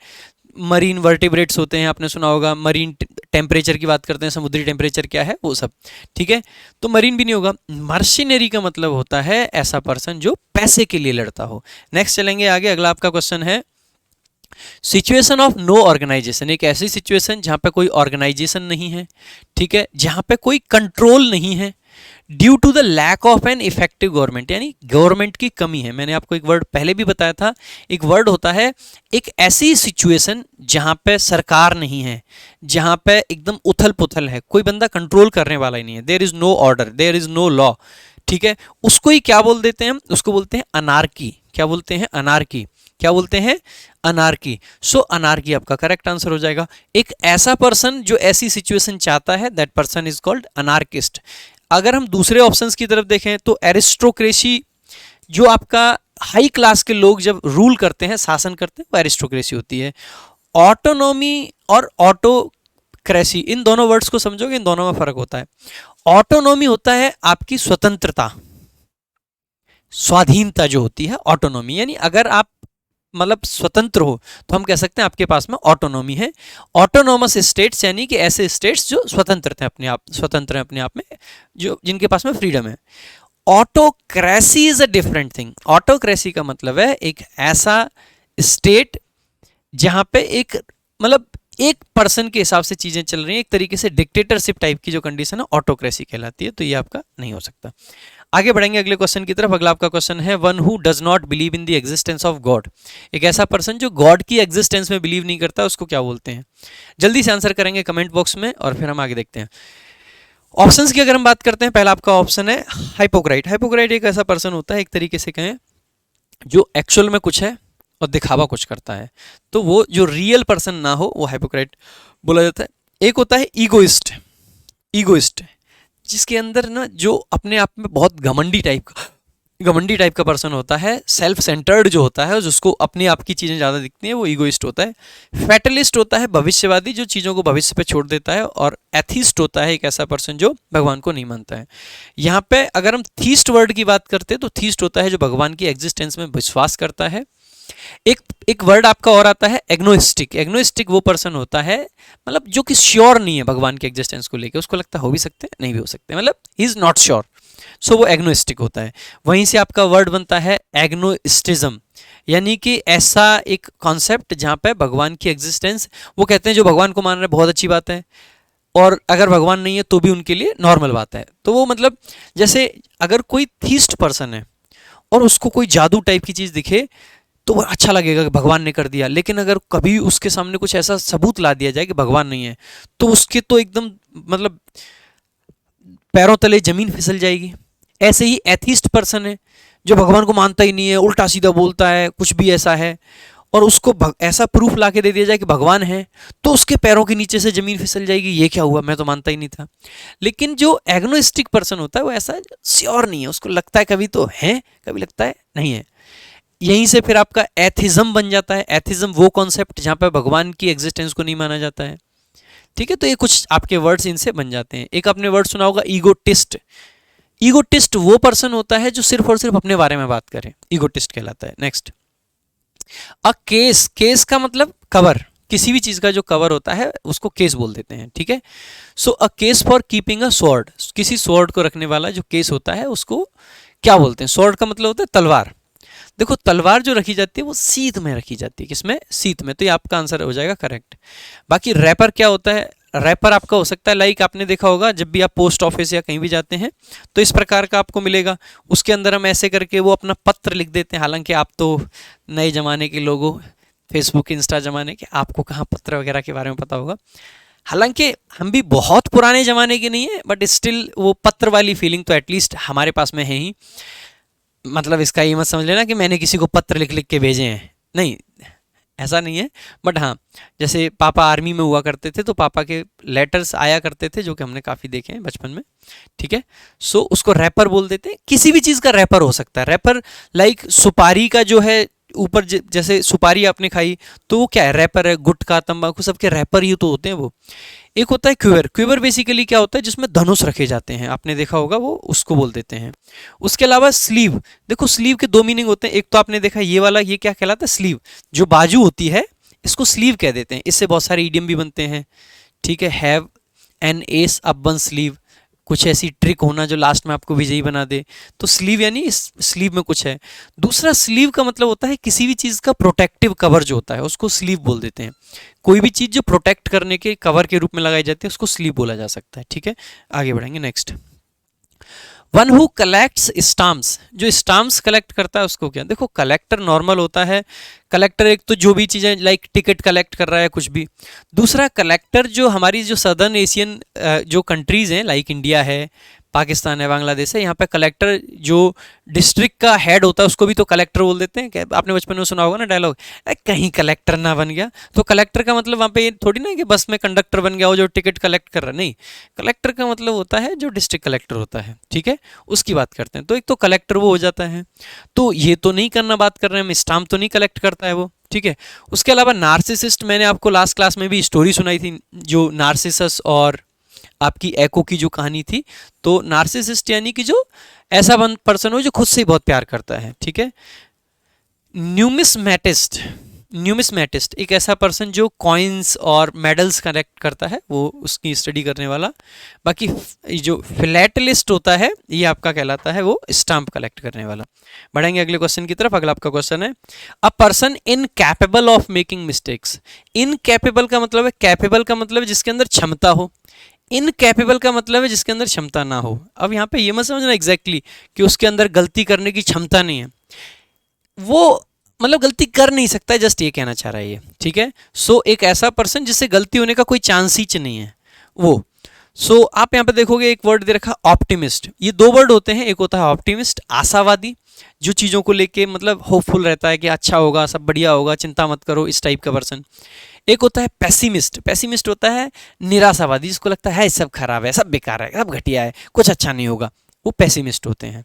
S1: मरीन वर्टिब्रेट्स होते हैं, आपने सुना होगा। मरीन टेम्परेचर की बात करते हैं, समुद्री टेम्परेचर क्या है वो सब, ठीक है। तो मरीन भी नहीं होगा। मर्सिनरी का मतलब होता है ऐसा पर्सन जो पैसे के लिए लड़ता हो। नेक्स्ट चलेंगे आगे। अगला आपका क्वेश्चन है सिचुएशन ऑफ नो ऑर्गेनाइजेशन। एक ऐसी सिचुएशन जहां पे कोई ऑर्गेनाइजेशन नहीं है, ठीक है, जहां पे कोई कंट्रोल नहीं है, due to the lack of an effective government, यानी गवर्नमेंट की कमी है। मैंने आपको एक वर्ड पहले भी बताया था, एक वर्ड होता है एक ऐसी सिचुएशन जहां पे सरकार नहीं है, जहां पे एकदम उथल पुथल है, कोई बंदा कंट्रोल करने वाला ही नहीं है, there is no order, there is no law, ठीक है। उसको ही क्या बोल देते हैं हम? उसको बोलते हैं अनार्की। क्या बोलते हैं? अनार्की। क्या बोलते हैं? अनार्की। सो अनार्की आपका करेक्ट आंसर हो जाएगा। एक ऐसा पर्सन जो ऐसी सिचुएशन चाहता है, that person is called anarchist. अगर हम दूसरे ऑप्शंस की तरफ देखें तो एरिस्टोक्रेसी, जो आपका हाई क्लास के लोग जब रूल करते हैं, शासन करते हैं, वो एरिस्टोक्रेसी होती है। ऑटोनॉमी और ऑटोक्रेसी, इन दोनों वर्ड्स को समझोगे, इन दोनों में फर्क होता है। ऑटोनॉमी होता है आपकी स्वतंत्रता, स्वाधीनता जो होती है, ऑटोनॉमी, यानी अगर आप मतलब स्वतंत्र हो तो हम कह सकते हैं आपके पास में ऑटोनॉमी है। ऑटोनॉमस स्टेट्स यानी कि ऐसे स्टेट्स जो स्वतंत्र थे अपने आप, स्वतंत्र हैं अपने आप में, जो जिनके पास में फ्रीडम है। Autocracy is a different thing. Autocracy का मतलब है एक ऐसा स्टेट जहां पे एक मतलब एक पर्सन के हिसाब से चीजें चल रही हैं, एक तरीके से डिक्टेटरशिप टाइप की जो कंडीशन है ऑटोक्रेसी कहलाती है। तो ये आपका नहीं हो सकता। आगे बढ़ेंगे अगले क्वेश्चन की तरफ। अगला आपका क्वेश्चन है one who does not believe in the existence of God. एक ऐसा पर्सन जो गॉड की एग्जिस्टेंस में बिलीव नहीं करता, उसको क्या बोलते हैं? जल्दी से आंसर करेंगे कमेंट बॉक्स में और फिर हम आगे देखते हैं। ऑप्शंस की अगर हम बात करते हैं, पहला आपका ऑप्शन है हाइपोक्राइट। हाइपोक्राइट एक ऐसा पर्सन होता है, एक तरीके से कहें, जो एक्चुअल में कुछ है और दिखावा कुछ करता है। तो वो जो रियल पर्सन ना हो वो हाइपोक्राइट बोला जाता है। एक होता है ईगोइस्ट। ईगोइस्ट जिसके अंदर ना जो अपने आप में बहुत घमंडी टाइप का पर्सन होता है, सेल्फ सेंटर्ड जो होता है, जिसको अपने आप की चीज़ें ज़्यादा दिखती हैं, वो ईगोइस्ट होता है। फैटलिस्ट होता है भविष्यवादी, जो चीज़ों को भविष्य पे छोड़ देता है। और एथिस्ट होता है एक ऐसा पर्सन जो भगवान को नहीं मानता है। यहाँ पे अगर हम थीस्ट वर्ड की बात करते हैं तो थीस्ट होता है जो भगवान की एग्जिस्टेंस में विश्वास करता है। एक वर्ड आपका और आता है एग्नोस्टिक। एग्नोस्टिक वो पर्सन होता है मतलब जो कि श्योर नहीं है भगवान की एग्जिस्टेंस को लेकर, उसको लगता है हो भी सकते हैं नहीं भी हो सकते, मतलब ही इज नॉट श्योर, सो वो एग्नोस्टिक होता है। वहीं से आपका वर्ड बनता है एग्नोस्टिज्म, यानी कि ऐसा एक कॉन्सेप्ट जहाँ पे भगवान की एग्जिस्टेंस, वो कहते हैं जो भगवान को मान रहे हैं बहुत अच्छी बात है, और अगर भगवान नहीं है तो भी उनके लिए नॉर्मल बात है। तो वो मतलब जैसे अगर कोई थीस्ट पर्सन है और उसको कोई जादू टाइप की चीज़ दिखे तो वो अच्छा लगेगा कि भगवान ने कर दिया, लेकिन अगर कभी उसके सामने कुछ ऐसा सबूत ला दिया जाए कि भगवान नहीं है तो उसके तो एकदम मतलब पैरों तले जमीन फिसल जाएगी। ऐसे ही एथिस्ट पर्सन है जो भगवान को मानता ही नहीं है, उल्टा सीधा बोलता है, कुछ भी ऐसा है, और उसको ऐसा प्रूफ ला के दे दिया जाए कि भगवान है तो उसके पैरों के नीचे से जमीन फिसल जाएगी, ये क्या हुआ, मैं तो मानता ही नहीं था। लेकिन जो एग्नोस्टिक पर्सन होता है वो ऐसा श्योर नहीं है, उसको लगता है कभी तो है कभी लगता है नहीं है। यहीं से फिर आपका एथिज्म बन जाता है। एथिज्म वो कॉन्सेप्ट जहां पर भगवान की एग्जिस्टेंस को नहीं माना जाता है। ठीक है, तो ये कुछ आपके वर्ड्स इनसे बन जाते हैं। एक आपने वर्ड सुना होगा ईगोटिस्ट। ईगोटिस्ट वो पर्सन होता है जो सिर्फ और सिर्फ अपने बारे में बात करे, ईगोटिस्ट कहलाता है। Next, a case. केस का मतलब कवर, किसी भी चीज का जो कवर होता है उसको केस बोल देते हैं। ठीक है, so a case for keeping a sword. किसी स्वॉर्ड को रखने वाला जो केस होता है उसको क्या बोलते हैं? स्वॉर्ड का मतलब होता है तलवार। देखो तलवार जो रखी जाती है वो सीत में रखी जाती है। किसमें? सीत में। तो ये आपका आंसर हो जाएगा करेक्ट। बाकी रैपर क्या होता है? रैपर आपका हो सकता है लाइक आपने देखा होगा जब भी आप पोस्ट ऑफिस या कहीं भी जाते हैं तो इस प्रकार का आपको मिलेगा, उसके अंदर हम ऐसे करके वो अपना पत्र लिख देते हैं। हालांकि आप तो नए ज़माने के लोगों, फेसबुक इंस्टा ज़माने के, आपको कहाँ पत्र वगैरह के बारे में पता होगा। हालांकि हम भी बहुत पुराने ज़माने के नहीं है, बट स्टिल वो पत्र वाली फीलिंग तो एटलीस्ट हमारे पास में है ही। मतलब इसका ये मत समझ लेना कि मैंने किसी को पत्र लिख लिख के भेजे हैं, नहीं ऐसा नहीं है। बट हाँ, जैसे पापा आर्मी में हुआ करते थे तो पापा के लेटर्स आया करते थे जो कि हमने काफ़ी देखे हैं बचपन में। ठीक है, सो उसको रैपर बोल देते हैं। किसी भी चीज़ का रैपर हो सकता है। रैपर लाइक सुपारी का जो है ऊपर जैसे सुपारी आपने खाई तो वो क्या है? रैपर है। गुटखा, तंबाकू, सबके रैपर ही तो होते हैं वो। एक होता है क्यूबर। क्यूबर बेसिकली क्या होता है? जिसमें धनुष रखे जाते हैं, आपने देखा होगा, वो उसको बोल देते हैं। उसके अलावा स्लीव। देखो स्लीव के दो मीनिंग होते हैं। एक तो आपने देखा ये वाला, ये क्या कहलाता है? स्लीव। जो बाजू होती है इसको स्लीव कह देते हैं। इससे बहुत सारे इडियम भी बनते हैं। ठीक है, have an S up one sleeve, कुछ ऐसी ट्रिक होना जो लास्ट में आपको विजयी बना दे। तो स्लीव यानी इस स्लीव में कुछ है। दूसरा, स्लीव का मतलब होता है किसी भी चीज़ का प्रोटेक्टिव कवर जो होता है उसको स्लीव बोल देते हैं। कोई भी चीज़ जो प्रोटेक्ट करने के कवर के रूप में लगाई जाती है उसको स्लीव बोला जा सकता है। ठीक है, आगे बढ़ेंगे। Next, one who collects stamps. जो स्टाम्प्स कलेक्ट करता है उसको क्या? देखो कलेक्टर नॉर्मल होता है। कलेक्टर एक तो जो भी चीज़ें लाइक टिकट कलेक्ट कर रहा है कुछ भी। दूसरा, कलेक्टर जो हमारी जो सदर्न एशियन जो कंट्रीज़ हैं लाइक इंडिया है, पाकिस्तान है, बांग्लादेश है, यहाँ पे कलेक्टर जो डिस्ट्रिक्ट का हेड होता है उसको भी तो कलेक्टर बोल देते हैं। आपने बचपन में सुना होगा ना डायलॉग, कहीं कलेक्टर ना बन गया। तो कलेक्टर का मतलब वहाँ पे ये थोड़ी ना कि बस में कंडक्टर बन गया हो जो टिकट कलेक्ट कर रहा है, नहीं। कलेक्टर का मतलब होता है जो डिस्ट्रिक्ट कलेक्टर होता है। ठीक है, उसकी बात करते हैं। तो एक तो कलेक्टर वो हो जाता है, तो ये तो नहीं करना बात कर रहे हैं हम, स्टाम्प तो नहीं कलेक्ट करता है वो। ठीक है, उसके अलावा नार्सिसिस्ट, मैंने आपको लास्ट क्लास में भी स्टोरी सुनाई थी जो नार्सिसस और आपकी एको की जो कहानी थी। तो नार्सिसिस्ट यानी कि जो ऐसा पर्सन हो जो खुद से ही बहुत प्यार करता है। ठीक है, न्यूमिस्मैटिस्ट, न्यूमिस्मैटिस्ट एक ऐसा पर्सन जो कॉइन्स और मेडल्स कलेक्ट करता है, वो उसकी स्टडी करने वाला। बाकी जो फिलेटलिस्ट होता है ये आपका कहलाता है वो स्टाम्प कलेक्ट करने वाला। बढ़ेंगे अगले क्वेश्चन की तरफ। अगला आपका क्वेश्चन है a person incapable of making mistakes. Incapable का मतलब है, कैपेबल का मतलब है जिसके अंदर क्षमता हो, इनकैपेबल का मतलब है जिसके अंदर क्षमता ना हो। अब यहाँ पे ये मत समझना एग्जैक्टली कि उसके अंदर गलती करने की क्षमता नहीं है, वो मतलब गलती कर नहीं सकता है, जस्ट ये कहना चाह रहा है ये, ठीक है। सो एक ऐसा पर्सन जिससे गलती होने का कोई चांस ही नहीं है वो। सो आप यहाँ पे देखोगे एक वर्ड दे रखा ऑप्टिमिस्ट। ये दो वर्ड होते हैं, एक होता है ऑप्टिमिस्ट आशावादी, जो चीज़ों को लेके मतलब होपफुल रहता है कि अच्छा होगा, सब बढ़िया होगा, चिंता मत करो, इस टाइप का पर्सन। एक होता है पेसिमिस्ट। पेसिमिस्ट होता है निराशावादी, जिसको लगता है सब खराब है, सब बेकार है, सब घटिया है, कुछ अच्छा नहीं होगा, वो पेसिमिस्ट होते हैं।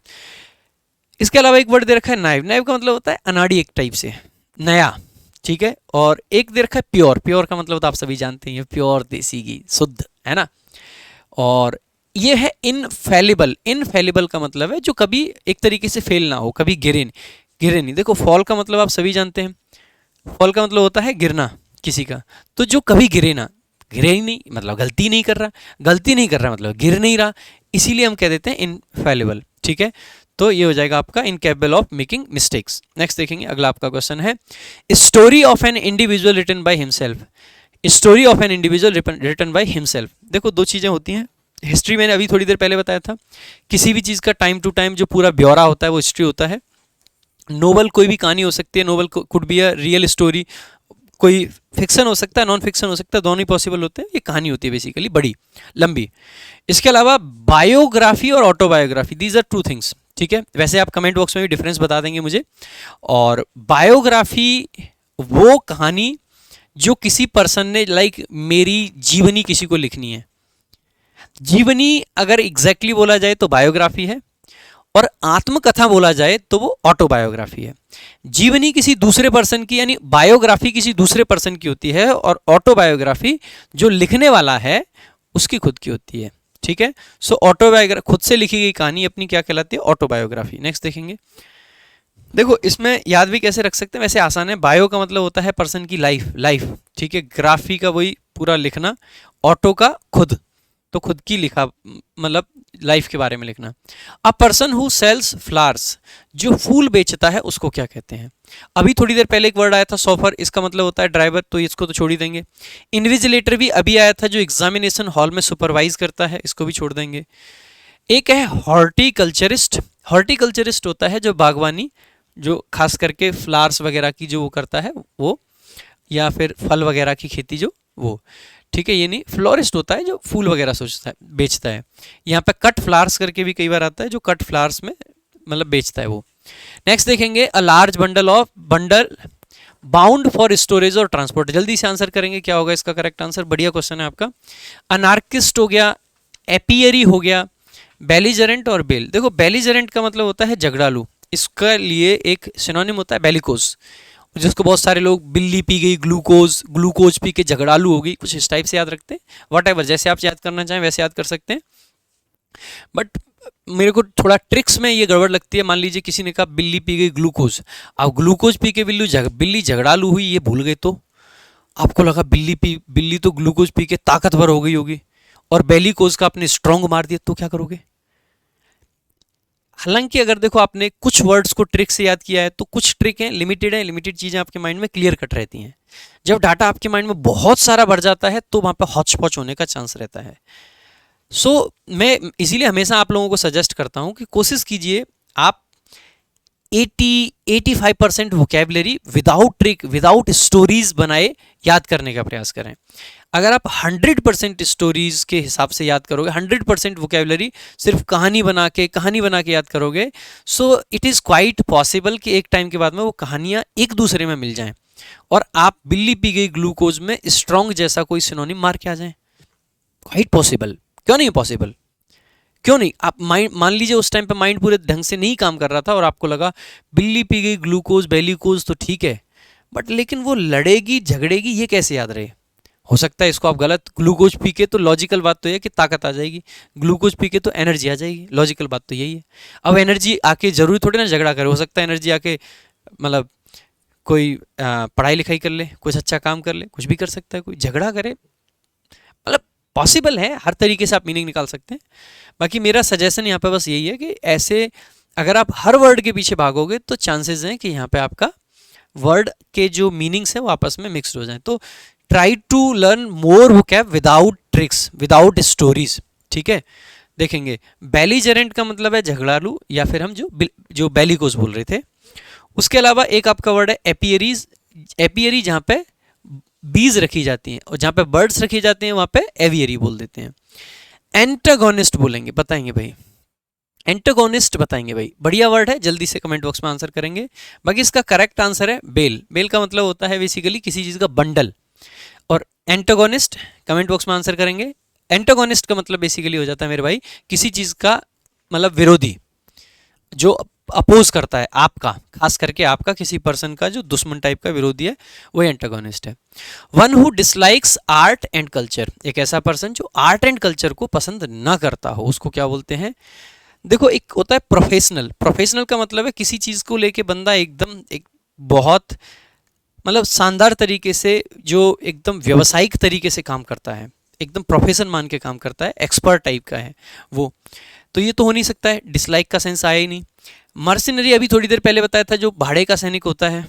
S1: इसके अलावा एक वर्ड दे रखा है नाइव। नाइव का मतलब होता है अनाड़ी, एक टाइप से नया, ठीक है। और एक दे रखा है प्योर। प्योर का मतलब तो आप सभी जानते हैं, प्योर देसी घी, शुद्ध, है ना। और ये है इनफेलिबल। इनफेलिबल का मतलब है जो कभी एक तरीके से फेल ना हो, कभी गिरे नहीं, गिरे नहीं। देखो फॉल का मतलब आप सभी जानते हैं, फॉल का मतलब होता है गिरना किसी का, तो जो कभी गिरे ना, गिरे ही नहीं मतलब गलती नहीं कर रहा, गलती नहीं कर रहा मतलब गिर नहीं रहा, इसीलिए हम कह देते हैं इनफेलिबल, ठीक है। तो ये हो जाएगा आपका incapable of making mistakes. Next देखेंगे, अगला आपका क्वेश्चन है story of an individual written by himself. Story of an individual written by himself. देखो दो चीज़ें होती हैं, हिस्ट्री मैंने अभी थोड़ी देर पहले बताया था, किसी भी चीज़ का टाइम टू टाइम जो पूरा ब्यौरा होता है वो हिस्ट्री होता है। नोवेल कोई भी कहानी हो सकती है, novel could be a real story, कोई फिक्शन हो सकता है, नॉन फिक्शन हो सकता है, दोनों ही पॉसिबल होते हैं। ये कहानी होती है बेसिकली बड़ी लंबी। इसके अलावा बायोग्राफी और autobiography, these are two things, ठीक है। वैसे आप कमेंट बॉक्स में भी डिफरेंस बता देंगे मुझे। और बायोग्राफी वो कहानी जो किसी पर्सन ने, लाइक मेरी जीवनी किसी को लिखनी है, जीवनी अगर एग्जैक्टली बोला जाए तो बायोग्राफी है, और आत्मकथा बोला जाए तो वो ऑटोबायोग्राफी है। जीवनी किसी दूसरे पर्सन की, यानी बायोग्राफी किसी दूसरे पर्सन की होती है, और ऑटोबायोग्राफी जो लिखने वाला है उसकी खुद की होती है, ठीक है। सो ऑटोबायोग्राफी, खुद से लिखी गई कहानी अपनी क्या कहलाती है, ऑटोबायोग्राफी। नेक्स्ट देखेंगे, देखो इसमें याद भी कैसे रख सकते हैं, वैसे आसान है। बायो का मतलब होता है पर्सन की लाइफ, लाइफ, ठीक है। ग्राफी का वही पूरा लिखना, ऑटो का खुद, तो खुद की लिखा मतलब लाइफ के बारे में लिखना। A person who sells flowers, जो फूल बेचता है उसको क्या कहते हैं। अभी थोड़ी देर पहले एक वर्ड आया था सॉफर, इसका मतलब होता है ड्राइवर, तो इसको तो छोड़ ही देंगे। इन्विजिलेटर भी अभी आया था, जो एग्जामिनेशन हॉल में सुपरवाइज करता है, इसको भी छोड़ देंगे। एक है हॉर्टिकल्चरिस्ट। हॉर्टिकल्चरिस्ट होता है जो बागवानी, जो खास करके फ्लावर्स वगैरह की जो वो करता है वो, या फिर फल वगैरह की खेती जो वो, ठीक है। ये नहीं, फ्लोरिस्ट होता है जो फूल वगैरह सोचता है, बेचता है। यहाँ पे कट फ्लावर्स करके भी कई बार आता है, जो कट फ्लावर्स में मतलब बेचता है वो। नेक्स्ट देखेंगे, a large bundle bound for storage और ट्रांसपोर्ट। जल्दी से आंसर करेंगे, क्या होगा इसका करेक्ट आंसर, बढ़िया क्वेश्चन है आपका। अनार्किस्ट हो गया, एपियरी हो गया, बेलिजरेंट और बेल। देखो बेलिजरेंट का मतलब होता है झगड़ालू, इसका लिए एक सिनोनिम होता है बेलिकोस, जिसको बहुत सारे लोग बिल्ली पी गई ग्लूकोज, ग्लूकोज पी के झगड़ालू हो गई, कुछ इस टाइप से याद रखते हैं। वट एवर, जैसे आप याद करना चाहें वैसे याद कर सकते हैं। बट मेरे को थोड़ा ट्रिक्स में ये गड़बड़ लगती है। मान लीजिए किसी ने कहा बिल्ली पी गई ग्लूकोज, अब ग्लूकोज पी के बिल्ली झगड़ालू हुई, ये भूल गए, तो आपको लगा बिल्ली तो ग्लूकोज पी के ताकतवर हो गई होगी, और बेलिकोज का आपने स्ट्रॉन्ग मार दिया, तो क्या करोगे। हालांकि अगर देखो आपने कुछ वर्ड्स को ट्रिक से याद किया है, तो कुछ ट्रिक हैं, लिमिटेड है, लिमिटेड चीज़ें आपके माइंड में क्लियर कट रहती हैं। जब डाटा आपके माइंड में बहुत सारा बढ़ जाता है तो वहाँ पर हॉच पॉच होने का चांस रहता है। मैं इसीलिए हमेशा आप लोगों को सजेस्ट करता हूँ कि कोशिश कीजिए आप 80-85% vocabulary without trick, without stories बनाए याद करने का प्रयास करें। अगर आप 100% स्टोरीज के हिसाब से याद करोगे, 100% वोकेबलरी सिर्फ कहानी बना के याद करोगे, so it is quite possible कि एक टाइम के बाद में वो कहानियाँ एक दूसरे में मिल जाएं, और आप बिल्ली पी गई ग्लूकोज में स्ट्रॉन्ग जैसा कोई सिनोनिम मार के आ जाएं। क्वाइट पॉसिबल, क्यों नहीं पॉसिबल, क्यों नहीं। आप माइंड, मान लीजिए उस टाइम पे माइंड पूरे ढंग से नहीं काम कर रहा था, और आपको लगा बिल्ली पी गई ग्लूकोज, बेलिकोज तो ठीक है, बट लेकिन वो लड़ेगी झगड़ेगी, ये कैसे याद रहे। हो सकता है इसको आप गलत, ग्लूकोज पी के तो लॉजिकल बात तो यह है कि ताकत आ जाएगी, ग्लूकोज पी के तो एनर्जी आ जाएगी, लॉजिकल बात तो यही है। अब एनर्जी आके जरूरी थोड़ी ना झगड़ा करे, हो सकता है एनर्जी आके मतलब कोई पढ़ाई लिखाई कर ले, कुछ अच्छा काम कर ले, कुछ भी कर सकता है, कोई झगड़ा करे, मतलब पॉसिबल है, हर तरीके से आप मीनिंग निकाल सकते हैं। बाकी मेरा सजेशन यहाँ पे बस यही है कि ऐसे अगर आप हर वर्ड के पीछे भागोगे तो चांसेस हैं कि यहाँ पे आपका वर्ड के जो मीनिंग्स हैं वो आपस में मिक्सड हो जाएं। तो try to learn more vocab without tricks, without stories, ठीक है। देखेंगे बेलीजरेंट का मतलब है झगड़ालू, या फिर हम जो बेलिकोस बोल रहे थे। उसके अलावा एक आपका वर्ड है एपियरीज, एपियरी जहाँ पे बीज रखी जाती हैं और जहाँ पे बर्ड्स रखी जाती हैं वहाँ पे एवियरी बोल देते हैं। एंटागोनिस्ट बोलेंगे, बताएंगे भाई, एंटागोनिस्ट बताएंगे भाई, बढ़िया वर्ड है, जल्दी से कमेंट बॉक्स में आंसर करेंगे। बाकी इसका करेक्ट आंसर है बेल। बेल का मतलब होता है बेसिकली किसी चीज़ का बंडल, और एंटागोनिस्ट कमेंट बॉक्स में आंसर करेंगे। एंटागोनिस्ट का मतलब बेसिकली हो जाता है मेरे भाई किसी चीज़ का मतलब विरोधी, जो अपोज करता है आपका, खास करके आपका किसी पर्सन का जो दुश्मन टाइप का विरोधी है, वही एंटागोनिस्ट है। One who dislikes art and culture, एक ऐसा पर्सन जो आर्ट एंड कल्चर को पसंद ना करता हो, उसको क्या बोलते हैं? देखो एक होता है प्रोफेशनल, प्रोफेशनल का मतलब है किसी चीज़ को लेके बंदा एकदम एक बहुत मतलब शानदार तरीके से, जो एकदम व्यावसायिक तरीके से काम करता है, एकदम प्रोफेशन मान के काम करता है, एक्सपर्ट टाइप का है वो, तो ये तो हो नहीं सकता है, डिसलाइक का सेंस आया ही नहीं। मर्सिनरी अभी थोड़ी देर पहले बताया था, जो भाड़े का सैनिक होता है।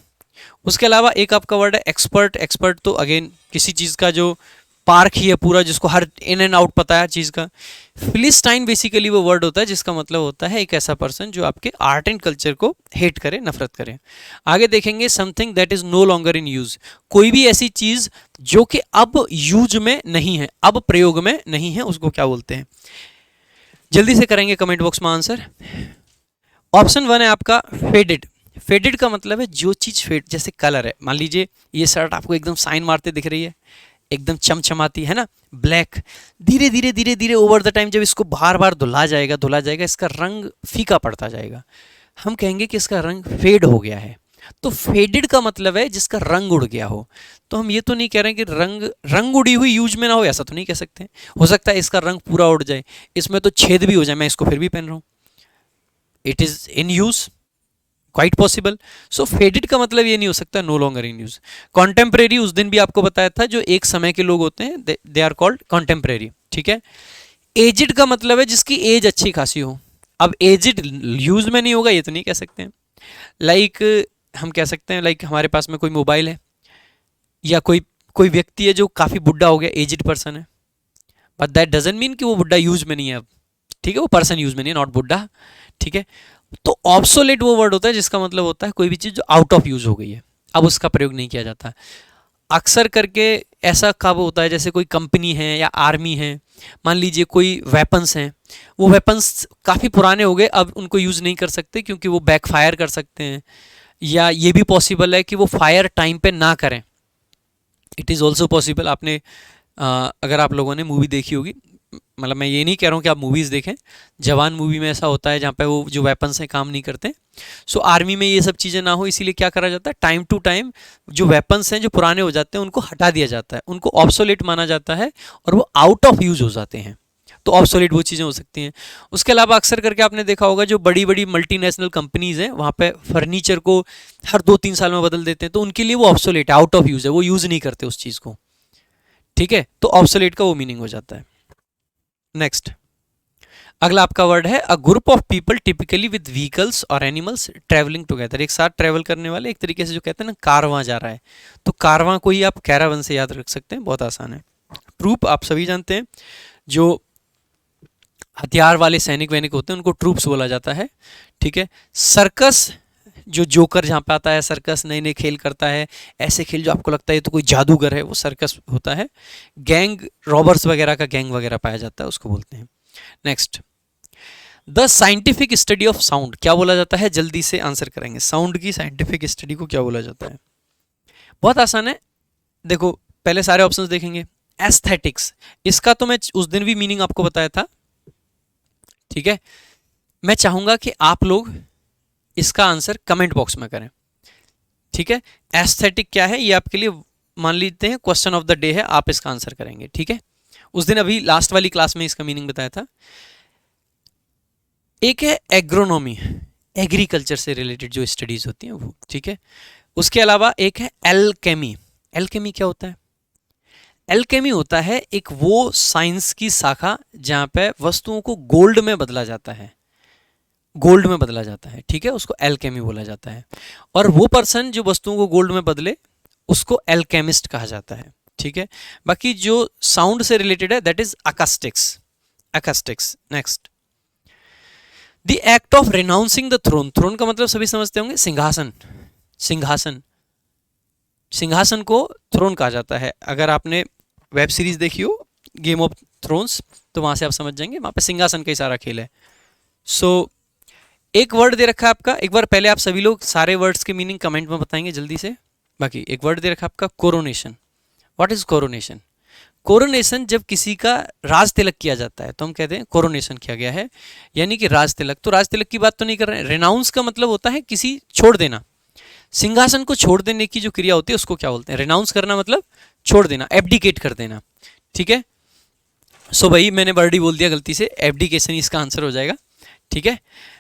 S1: उसके अलावा एक आपका वर्ड है एक्सपर्ट, एक्सपर्ट तो अगेन किसी चीज़ का जो पार्क ही है पूरा, जिसको हर इन एंड आउट पता है चीज़ का। फिलिस्टाइन बेसिकली वो वर्ड होता है जिसका मतलब होता है एक ऐसा पर्सन जो आपके आर्ट एंड कल्चर को हेट करे, नफरत करे। आगे देखेंगे something that is no longer in use, कोई भी ऐसी चीज़ जो कि अब यूज में नहीं है, अब प्रयोग में नहीं है, उसको क्या बोलते हैं? जल्दी से करेंगे कमेंट बॉक्स में आंसर। ऑप्शन 1 है आपका फेडेड। फेडेड का मतलब है जो चीज़ फेड, जैसे कलर है, मान लीजिए ये शर्ट आपको एकदम साइन मारते दिख रही है, एकदम चमचमाती है ना, ब्लैक, धीरे धीरे धीरे धीरे ओवर द टाइम जब इसको बार बार धुला जाएगा इसका रंग फीका पड़ता जाएगा, हम कहेंगे कि इसका रंग फेड हो गया है। तो फेडेड का मतलब है जिसका रंग उड़ गया हो। तो हम ये तो नहीं कह रहे हैं कि रंग उड़ी हुई यूज में ना हो, ऐसा तो नहीं कह सकते। हो सकता है इसका रंग पूरा उड़ जाए, इसमें तो छेद भी हो जाए, मैं इसको फिर भी पहन रहा हूँ, it is in use, quite possible. So faded का मतलब ये नहीं हो सकता no longer in use. Contemporary उस दिन भी आपको बताया था, जो एक समय के लोग होते हैं दे आर कॉल्ड कॉन्टेम्परेरी, ठीक है। एजिड का मतलब है जिसकी एज अच्छी खासी हो। अब एजिड यूज में नहीं होगा ये तो नहीं कह सकते हैं। लाइक हम कह सकते हैं लाइक हमारे पास में कोई मोबाइल है, या कोई व्यक्ति है जो काफ़ी बुढ़ा हो गया, एजिड पर्सन है, बट दैट डजंट मीन कि वो बुढ़ा यूज में नहीं है अब, ठीक है, वो पर्सन यूज में नहीं है, नॉट बुढ़ा, ठीक है। तो ऑब्सोलेट वो वर्ड होता है जिसका मतलब होता है कोई भी चीज़ जो आउट ऑफ यूज हो गई है, अब उसका प्रयोग नहीं किया जाता। अक्सर करके ऐसा कब होता है, जैसे कोई कंपनी है या आर्मी है, मान लीजिए कोई वेपन्स हैं, वो वेपन्स काफ़ी पुराने हो गए, अब उनको यूज़ नहीं कर सकते क्योंकि वो बैकफायर कर सकते हैं, या ये भी पॉसिबल है कि वो फायर टाइम पे ना करें, इट इज़ ऑल्सो पॉसिबल। आपने अगर आप लोगों ने मूवी देखी होगी, मतलब मैं ये नहीं कह रहा हूँ कि आप मूवीज़ देखें, जवान मूवी में ऐसा होता है जहाँ पे वो जो वेपन्स हैं काम नहीं करते। सो आर्मी में ये सब चीज़ें ना हो, इसीलिए क्या करा जाता है, टाइम टू टाइम जो वेपन्स हैं जो पुराने हो जाते हैं उनको हटा दिया जाता है, उनको ऑब्सोलेट माना जाता है और वो आउट ऑफ यूज़ हो जाते हैं। तो ऑब्सोलेट वो चीज़ें हो सकती हैं। उसके अलावा अक्सर करके आपने देखा होगा जो बड़ी बड़ी मल्टीनेशनल कंपनीज़ हैं, वहाँ पे फर्नीचर को हर 2-3 साल में बदल देते हैं, तो उनके लिए वो ऑब्सोलेट है, आउट ऑफ यूज़ है, वो यूज़ नहीं करते उस चीज़ को, ठीक है। तो ऑब्सोलेट का वो मीनिंग हो जाता है। नेक्स्ट अगला आपका वर्ड है a group of people typically with vehicles और एनिमल्स ट्रैवलिंग टुगेदर, एक साथ ट्रैवल करने वाले, एक तरीके से जो कहते हैं ना कारवां जा रहा है, तो कारवां को ही आप कैरावन से याद रख सकते हैं, बहुत आसान है। ट्रूप आप सभी जानते हैं, जो हथियार वाले सैनिक वैनिक होते हैं उनको ट्रूप्स बोला जाता है, ठीक है। सर्कस, जो जोकर जहाँ पे आता है, सर्कस नए नए खेल करता है, ऐसे खेल जो आपको लगता है तो कोई जादूगर है, वो सर्कस होता है। गैंग रॉबर्स वगैरह का गैंग वगैरह पाया जाता है, उसको बोलते हैं। Next the scientific study of sound, क्या बोला जाता है? जल्दी से आंसर करेंगे, साउंड की साइंटिफिक स्टडी को क्या बोला जाता है? बहुत आसान है, देखो पहले सारे ऑप्शंस देखेंगे। एस्थेटिक्स, इसका तो मैं उस दिन भी मीनिंग आपको बताया था, ठीक है। मैं चाहूंगा कि आप लोग इसका आंसर कमेंट बॉक्स में करें, ठीक है। एस्थेटिक क्या है ये आपके लिए मान लेते हैं क्वेश्चन ऑफ द डे है, आप इसका आंसर करेंगे, ठीक है। उस दिन अभी लास्ट वाली क्लास में इसका मीनिंग बताया था। एक है एग्रोनॉमी, एग्रीकल्चर से रिलेटेड जो स्टडीज होती हैं वो, ठीक है। उसके अलावा एक है एल्केमी। एल्केमी क्या होता है? एल्केमी होता है एक वो साइंस की शाखा जहां पे वस्तुओं को गोल्ड में बदला जाता है, गोल्ड में बदला जाता है, ठीक है, उसको एल्केमी बोला जाता है। और वो पर्सन जो वस्तुओं को गोल्ड में बदले उसको एल्केमिस्ट कहा जाता है, ठीक है। बाकी जो साउंड से रिलेटेड है that is acoustics. Acoustics next, the act of renouncing the throne. Throne का मतलब सभी समझते होंगे, सिंहासन। सिंहासन, सिंहासन को थ्रोन कहा जाता है। अगर आपने वेब सीरीज देखी हो गेम ऑफ थ्रोन्स तो वहां से आप समझ जाएंगे, वहां पे सिंहासन का ही सारा खेल है। सो एक वर्ड दे रखा है आपका, एक बार पहले आप सभी लोग सारे वर्ड्स के मीनिंग कमेंट में बताएंगे जल्दी से। बाकी एक वर्ड दे रखा है आपका coronation. What is coronation? Coronation जब किसी का राज तिलक किया जाता है तो हम कहते हैं कोरोनेशन किया गया है, यानी कि राज तिलक। तो राज तिलक की बात तो नहीं कर रहे हैं। रेनाउंस का मतलब होता है किसी छोड़ देना, सिंहासन को छोड़ देने की जो क्रिया होती है उसको क्या बोलते हैं? रेनाउंस करना मतलब छोड़ देना, एब्डिकेट कर देना, ठीक है। सो भाई मैंने वर्ड ही बोल दिया गलती से, एब्डिकेशन इसका आंसर हो जाएगा, ठीक है।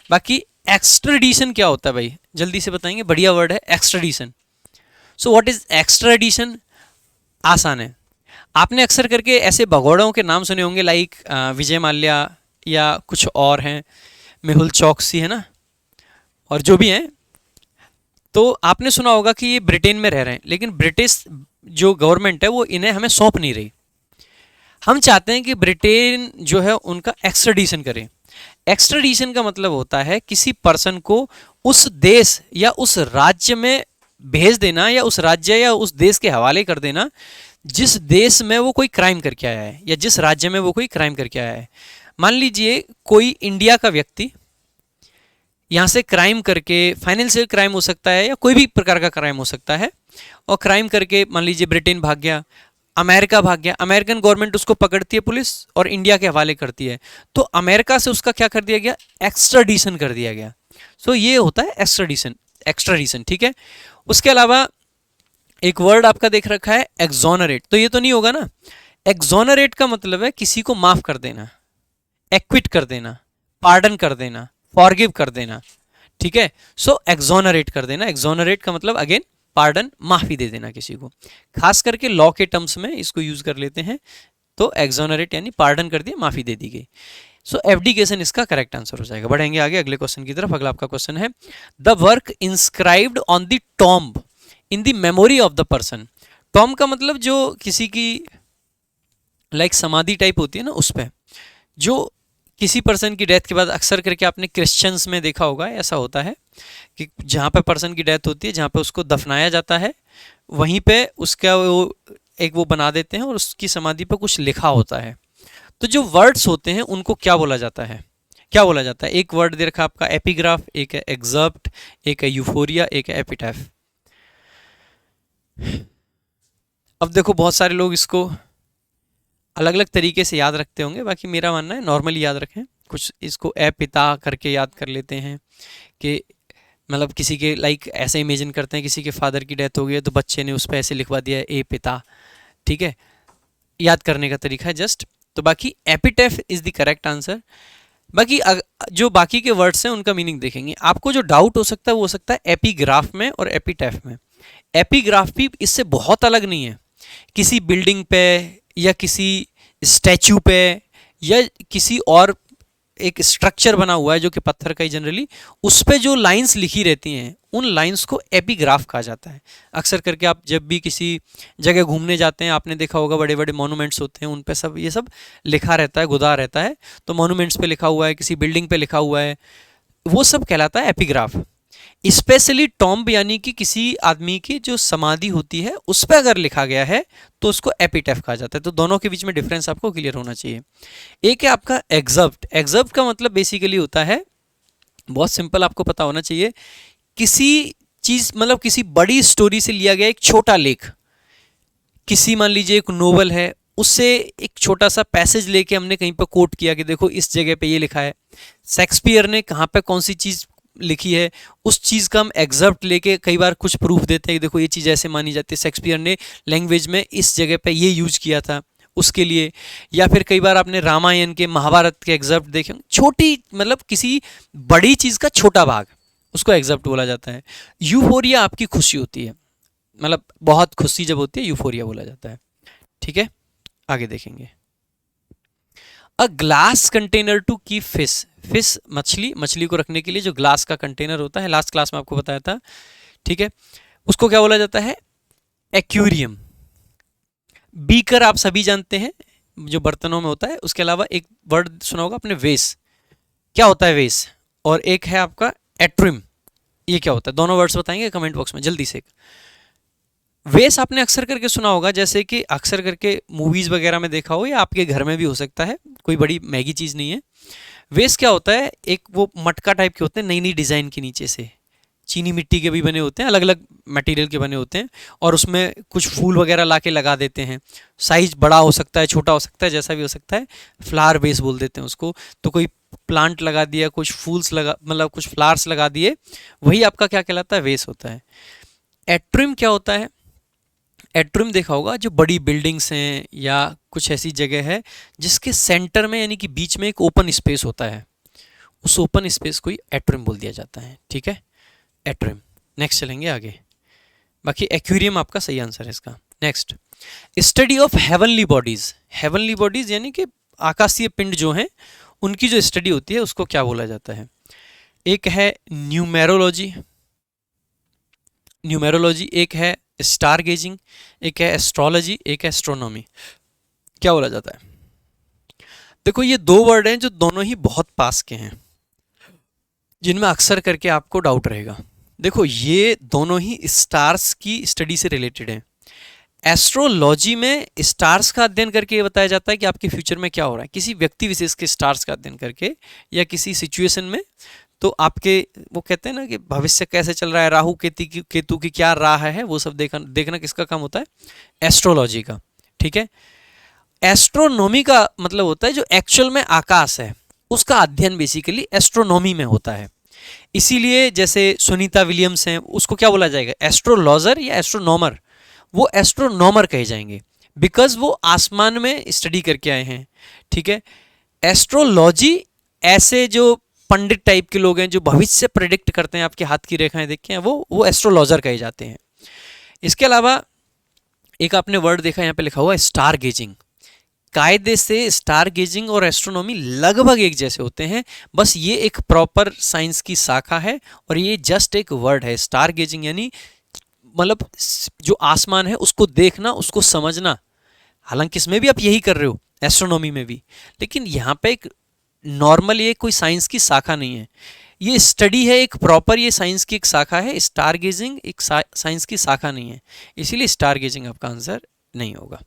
S1: बाकी एक्सट्रेडिशन क्या होता है भाई, जल्दी से बताएंगे, बढ़िया वर्ड है extradition. So what is extradition? आसान है, आपने अक्सर करके ऐसे भगोड़ों के नाम सुने होंगे, लाइक विजय माल्या या कुछ और हैं, मेहुल चौकसी है ना, और जो भी हैं। तो आपने सुना होगा कि ये ब्रिटेन में रह रहे हैं, लेकिन ब्रिटिश जो गवर्नमेंट है वो इन्हें हमें सौंप नहीं रही। हम चाहते हैं कि ब्रिटेन जो है उनका एक्सट्रेडिशन करे। एक्सट्रेडिशन का मतलब होता है किसी पर्सन को उस देश या उस राज्य में भेज देना, या उस राज्य या उस देश के हवाले कर देना जिस देश में वो कोई क्राइम करके आया है, या जिस राज्य में वो कोई क्राइम करके आया है। मान लीजिए कोई इंडिया का व्यक्ति यहाँ से क्राइम करके, फाइनेंशियल क्राइम हो सकता है या कोई भी प्रकार का क्राइम हो सकता है, और क्राइम करके मान लीजिए ब्रिटेन भाग गया, अमेरिका भाग गया, अमेरिकन गवर्नमेंट उसको पकड़ती है पुलिस और इंडिया के हवाले करती है, तो अमेरिका से उसका क्या कर दिया गया? एक्सट्राडिशन कर दिया गया। सो ये होता है एक्सट्राडिशन, एक्सट्राडिशन, ठीक है। उसके अलावा एक वर्ड आपका देख रखा है एक्सोनरेट, तो ये तो नहीं होगा ना। एक्सोनरेट का मतलब है किसी को माफ कर देना, एक्विट कर देना, पार्डन कर देना, फॉरगिव कर देना, ठीक है। सो एक्सोनरेट कर देना, एक्सोनरेट का मतलब अगेन पार्डन, माफी दे देना किसी को। खास करके लॉ के टर्म्स में इसको यूज कर लेते हैं, तो एक्सोनरेट यानी पार्डन कर दिया, माफी दे दी गई। सो एब्डिकेशन इसका करेक्ट आंसर हो जाएगा। बढ़ेंगे आगे अगले क्वेश्चन की तरफ। अगला आपका क्वेश्चन है, the work inscribed on the tomb in the memory of the person. Tomb का मतलब जो किसी की लाइक समाधि टाइप होती है ना, उस पर जो किसी पर्सन की डेथ के बाद, अक्सर करके आपने क्रिश्चियंस में देखा होगा ऐसा होता है कि जहाँ पे पर्सन की डेथ होती है, जहाँ पे उसको दफनाया जाता है, वहीं पे उसका वो एक वो बना देते हैं और उसकी समाधि पे कुछ लिखा होता है। तो जो वर्ड्स होते हैं उनको क्या बोला जाता है? क्या बोला जाता है? एक वर्ड दे रखा आपका एपिग्राफ, एक है एक्सर्प्ट, एक है यूफोरिया, एक है एपिटैफ। अब देखो बहुत सारे लोग इसको अलग अलग तरीके से याद रखते होंगे, बाकी मेरा मानना है नॉर्मली याद रखें। कुछ इसको ए पिता करके याद कर लेते हैं कि मतलब किसी के लाइक ऐसे इमेजिन करते हैं किसी के फादर की डेथ हो गई है तो बच्चे ने उस पर ऐसे लिखवा दिया है ए पिता, ठीक है, याद करने का तरीका है जस्ट। तो बाकी एपिटैफ इज द करेक्ट आंसर। बाकी जो बाकी के वर्ड्स हैं उनका मीनिंग देखेंगे। आपको जो डाउट हो सकता है वो हो सकता है एपीग्राफ में और एपिटैफ में। एपीग्राफ भी इससे बहुत अलग नहीं है। किसी बिल्डिंग पे या किसी स्टैचू पे या किसी और एक स्ट्रक्चर बना हुआ है जो कि पत्थर का ही जनरली, उस पे जो लाइंस लिखी रहती हैं उन लाइंस को एपिग्राफ कहा जाता है। अक्सर करके आप जब भी किसी जगह घूमने जाते हैं, आपने देखा होगा बड़े बड़े मॉन्यूमेंट्स होते हैं, उन पे सब ये सब लिखा रहता है, गुदा रहता है। तो मॉन्यूमेंट्स पे लिखा हुआ है, किसी बिल्डिंग पे लिखा हुआ है, वो सब कहलाता है एपिग्राफ। स्पेशली टॉम्ब यानी कि किसी आदमी की जो समाधि होती है उस पर अगर लिखा गया है तो उसको एपिटैफ कहा जाता है। तो दोनों के बीच में डिफरेंस आपको क्लियर होना चाहिए। एक है आपका एक्सर्प्ट। एक्सर्प्ट का मतलब बेसिकली होता है, बहुत सिंपल आपको पता होना चाहिए, किसी चीज मतलब किसी बड़ी स्टोरी से लिया गया एक छोटा लेख। किसी मान लीजिए एक नोवेल है, उससे एक छोटा सा पैसेज लेके हमने कहीं पर कोट किया कि देखो इस जगह पे ये लिखा है। शेक्सपियर ने कहाँ पे कौन सी चीज लिखी है, उस चीज़ का हम एक्सर्प्ट लेके कई बार कुछ प्रूफ देते हैं कि देखो ये चीज़ ऐसे मानी जाती है, शेक्सपियर ने लैंग्वेज में इस जगह पे ये यूज किया था उसके लिए। या फिर कई बार आपने रामायण के, महाभारत के एक्सर्प्ट देखे, छोटी मतलब किसी बड़ी चीज़ का छोटा भाग, उसको एक्सेप्ट बोला जाता है। यूफोरिया आपकी खुशी होती है, मतलब बहुत खुशी जब होती है यूफोरिया बोला जाता है। ठीक है, आगे देखेंगे। A glass container to keep fish, fish मछली, मछली को रखने के लिए जो ग्लास का कंटेनर होता है, लास्ट क्लास में आपको बताया था। ठीक है, उसको क्या बोला जाता है? एक्वेरियम। बीकर आप सभी जानते हैं, जो बर्तनों में होता है। उसके अलावा एक वर्ड सुना होगा आपने, वेस। क्या होता है वेस? और एक है आपका एट्रिम, ये क्या होता है? दोनों वर्ड्स बताएंगे कमेंट बॉक्स में जल्दी से। वेस आपने अक्सर करके सुना होगा, जैसे कि अक्सर करके मूवीज वगैरह में देखा हो, या आपके घर में भी हो सकता है, कोई बड़ी मैगी चीज़ नहीं है। वेस क्या होता है? एक वो मटका टाइप के होते हैं, नई नई डिज़ाइन के नीचे से, चीनी मिट्टी के भी बने होते हैं, अलग अलग मटेरियल के बने होते हैं, और उसमें कुछ फूल वगैरह ला के लगा देते हैं। साइज बड़ा हो सकता है, छोटा हो सकता है, जैसा भी हो सकता है। फ्लावर बेस बोल देते हैं उसको। तो कोई प्लांट लगा दिया, कुछ फूल्स लगा, मतलब कुछ फ्लावर्स लगा दिए, वही आपका क्या कहलाता है? वेस होता है। एट्रिम क्या होता है? एट्रिम देखा होगा, जो बड़ी बिल्डिंग्स हैं या कुछ ऐसी जगह है जिसके सेंटर में, यानी कि बीच में एक ओपन स्पेस होता है, उस ओपन स्पेस को ही एट्रिम बोल दिया जाता है। ठीक है, एट्रिम। नेक्स्ट चलेंगे आगे, बाकी एक्वेरियम आपका सही आंसर है इसका। Next, study of heavenly bodies. Heavenly bodies यानी कि आकाशीय पिंड जो हैं, उनकी जो स्टडी होती है उसको क्या बोला जाता है? एक है न्यूमेरोलॉजी, न्यूमेरोलॉजी, एक है स्टार गेजिंग, एक है एस्ट्रोलॉजी, एक है एस्ट्रोनॉमी। क्या बोला जाता है? देखो, ये दो वर्ड हैं जो दोनों ही बहुत पास के हैं, जिनमें अक्सर करके आपको डाउट रहेगा। देखो, ये दोनों ही स्टार्स की स्टडी से रिलेटेड हैं। एस्ट्रोलॉजी में स्टार्स का अध्ययन करके ये बताया जाता है कि आपके फ्यूचर में क्या हो रहा है, किसी व्यक्ति विशेष के स्टार्स का अध्ययन करके, या किसी सिचुएशन में। तो आपके, वो कहते हैं ना कि भविष्य कैसे चल रहा है, राहु केतु की क्या राह है, वो सब देखना किसका काम होता है? एस्ट्रोलॉजी का। ठीक है, एस्ट्रोनॉमी का मतलब होता है जो एक्चुअल में आकाश है उसका अध्ययन बेसिकली एस्ट्रोनॉमी में होता है। इसीलिए जैसे सुनीता विलियम्स हैं, उसको क्या बोला जाएगा? एस्ट्रोलॉजर या एस्ट्रोनॉमर? वो एस्ट्रोनॉमर कहे जाएंगे, बिकॉज वो आसमान में स्टडी करके आए हैं। ठीक है, एस्ट्रोलॉजी ऐसे जो पंडित टाइप के लोग हैं जो भविष्य प्रेडिक्ट करते हैं, आपके हाथ की रेखाएं देख के, वो एस्ट्रोलॉजर कहे जाते हैं। इसके अलावा एक आपने वर्ड देखा यहाँ पे लिखा हुआ है स्टार गेजिंग। कायदे से स्टार गेजिंग और एस्ट्रोनॉमी लगभग एक जैसे होते हैं, बस ये एक प्रॉपर साइंस की शाखा है और ये जस्ट एक वर्ड है। स्टार गेजिंग यानी मतलब जो आसमान है उसको देखना, उसको समझना। हालांकि इसमें भी आप यही कर रहे हो, एस्ट्रोनॉमी में भी, लेकिन यहाँ पे एक नॉर्मल, ये कोई साइंस की शाखा नहीं है, ये स्टडी है एक प्रॉपर, ये साइंस की एक शाखा है। स्टार गेजिंग एक साइंस की शाखा नहीं है, इसीलिए स्टार गेजिंग आपका आंसर नहीं होगा।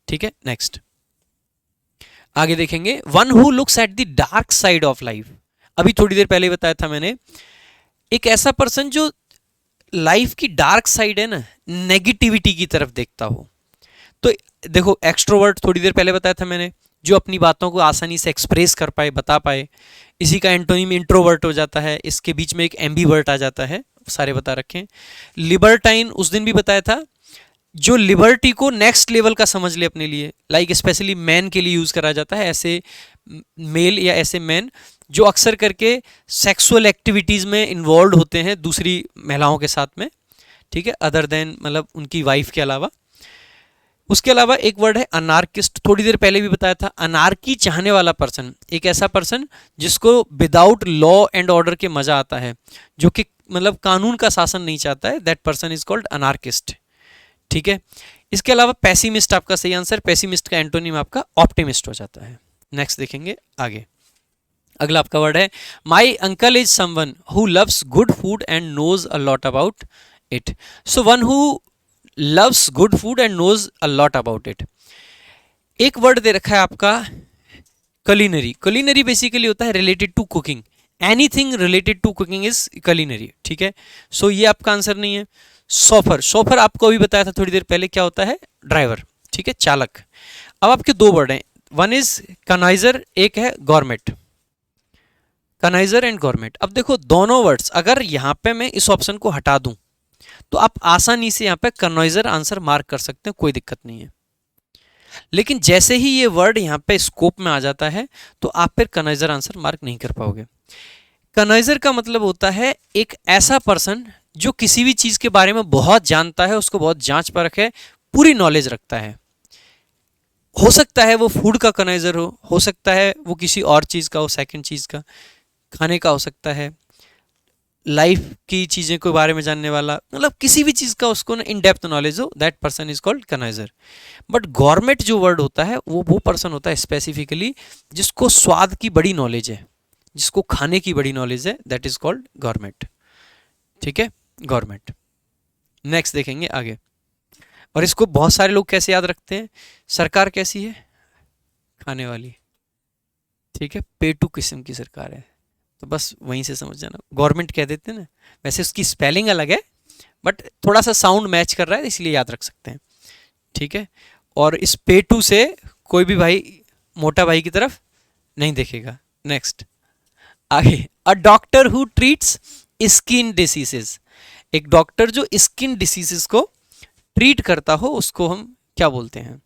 S1: ठीक है, नेक्स्ट आगे देखेंगे। One who looks at the dark side of life. अभी थोड़ी देर पहले बताया था मैंने, एक ऐसा पर्सन जो लाइफ की डार्क साइड है ना, नेगेटिविटी की तरफ देखता हो। तो देखो, एक्सट्रोवर्ट थोड़ी देर पहले बताया था मैंने, जो अपनी बातों को आसानी से एक्सप्रेस कर पाए, बता पाए। इसी का एंटोनिम इंट्रोवर्ट हो जाता है, इसके बीच में एक एम्बीवर्ट आ जाता है, सारे बता रखे हैं। लिबर्टाइन उस दिन भी बताया था, जो लिबर्टी को नेक्स्ट लेवल का समझ ले अपने लिए, लाइक स्पेशली मैन के लिए यूज करा जाता है। ऐसे मेल या ऐसे मैन जो अक्सर करके सेक्सुअल एक्टिविटीज में इन्वॉल्व होते हैं दूसरी महिलाओं के साथ में। ठीक है, अदर देन मतलब उनकी वाइफ के अलावा। उसके अलावा एक वर्ड है अनार्किस्ट, थोड़ी देर पहले भी बताया था। अनार्की चाहने वाला पर्सन, एक ऐसा पर्सन जिसको विदाउट लॉ एंड ऑर्डर के मजा आता है, जो कि मतलब कानून का शासन नहीं चाहता है, that person is called anarchist. ठीक है, इसके अलावा पेसिमिस्ट आपका सही आंसर। पेसिमिस्ट का एंटोनिम आपका ऑप्टिमिस्ट हो जाता है। नेक्स्ट देखेंगे आगे, अगला आपका वर्ड है my uncle is someone who loves good food and knows a lot about it. So one who loves good food and knows a lot about it. एक वर्ड दे रखा है आपका culinary। culinary बेसिकली होता है related to cooking, anything related to cooking is culinary। ठीक है, सो ये आपका आंसर नहीं है। शॉफर, शॉफर आपको अभी बताया था थोड़ी देर पहले, क्या होता है? ड्राइवर। ठीक है, चालक। अब आपके दो वर्ड हैं, वन इज कनाइजर, एक है गवर्नमेंट। कनाइजर and government. अब देखो, दोनों वर्ड्स अगर यहाँ पे मैं इस ऑप्शन को हटा दूं तो आप आसानी से यहाँ पे कनाइजर आंसर मार्क कर सकते हैं, कोई दिक्कत नहीं है। लेकिन जैसे ही ये वर्ड यहाँ पे स्कोप में आ जाता है तो आप फिर कनाइजर आंसर मार्क नहीं कर पाओगे। कनाइजर का मतलब होता है एक ऐसा पर्सन जो किसी भी चीज के बारे में बहुत जानता है, उसको बहुत जांच परख है, पूरी नॉलेज रखता है। हो सकता है वो फूड का कनाइजर हो सकता है वो किसी और चीज का हो, सेकंड चीज का, खाने का हो सकता है, लाइफ की चीजें के बारे में जानने वाला, मतलब किसी भी चीज का उसको ना इन डेप्थ नॉलेज हो, that person is called connoisseur. But government जो वर्ड होता है वो पर्सन होता है स्पेसिफिकली जिसको स्वाद की बड़ी नॉलेज है, जिसको खाने की बड़ी नॉलेज है, दैट इज कॉल्ड गवर्नमेंट। ठीक है, गवर्नमेंट। नेक्स्ट देखेंगे आगे। और इसको बहुत सारे लोग कैसे याद रखते हैं, सरकार कैसी है, खाने वाली। ठीक है, पेटू किस्म की सरकार है, तो बस वहीं से समझ जाना, गवर्नमेंट कह देते हैं ना। वैसे उसकी स्पेलिंग अलग है बट थोड़ा सा साउंड मैच कर रहा है इसलिए याद रख सकते हैं। ठीक है, और इस पेटू से कोई भी भाई मोटा भाई की तरफ नहीं देखेगा। नेक्स्ट आगे, a doctor who treats skin diseases, एक डॉक्टर जो स्किन डिसीजेस को ट्रीट करता हो उसको हम क्या बोलते हैं।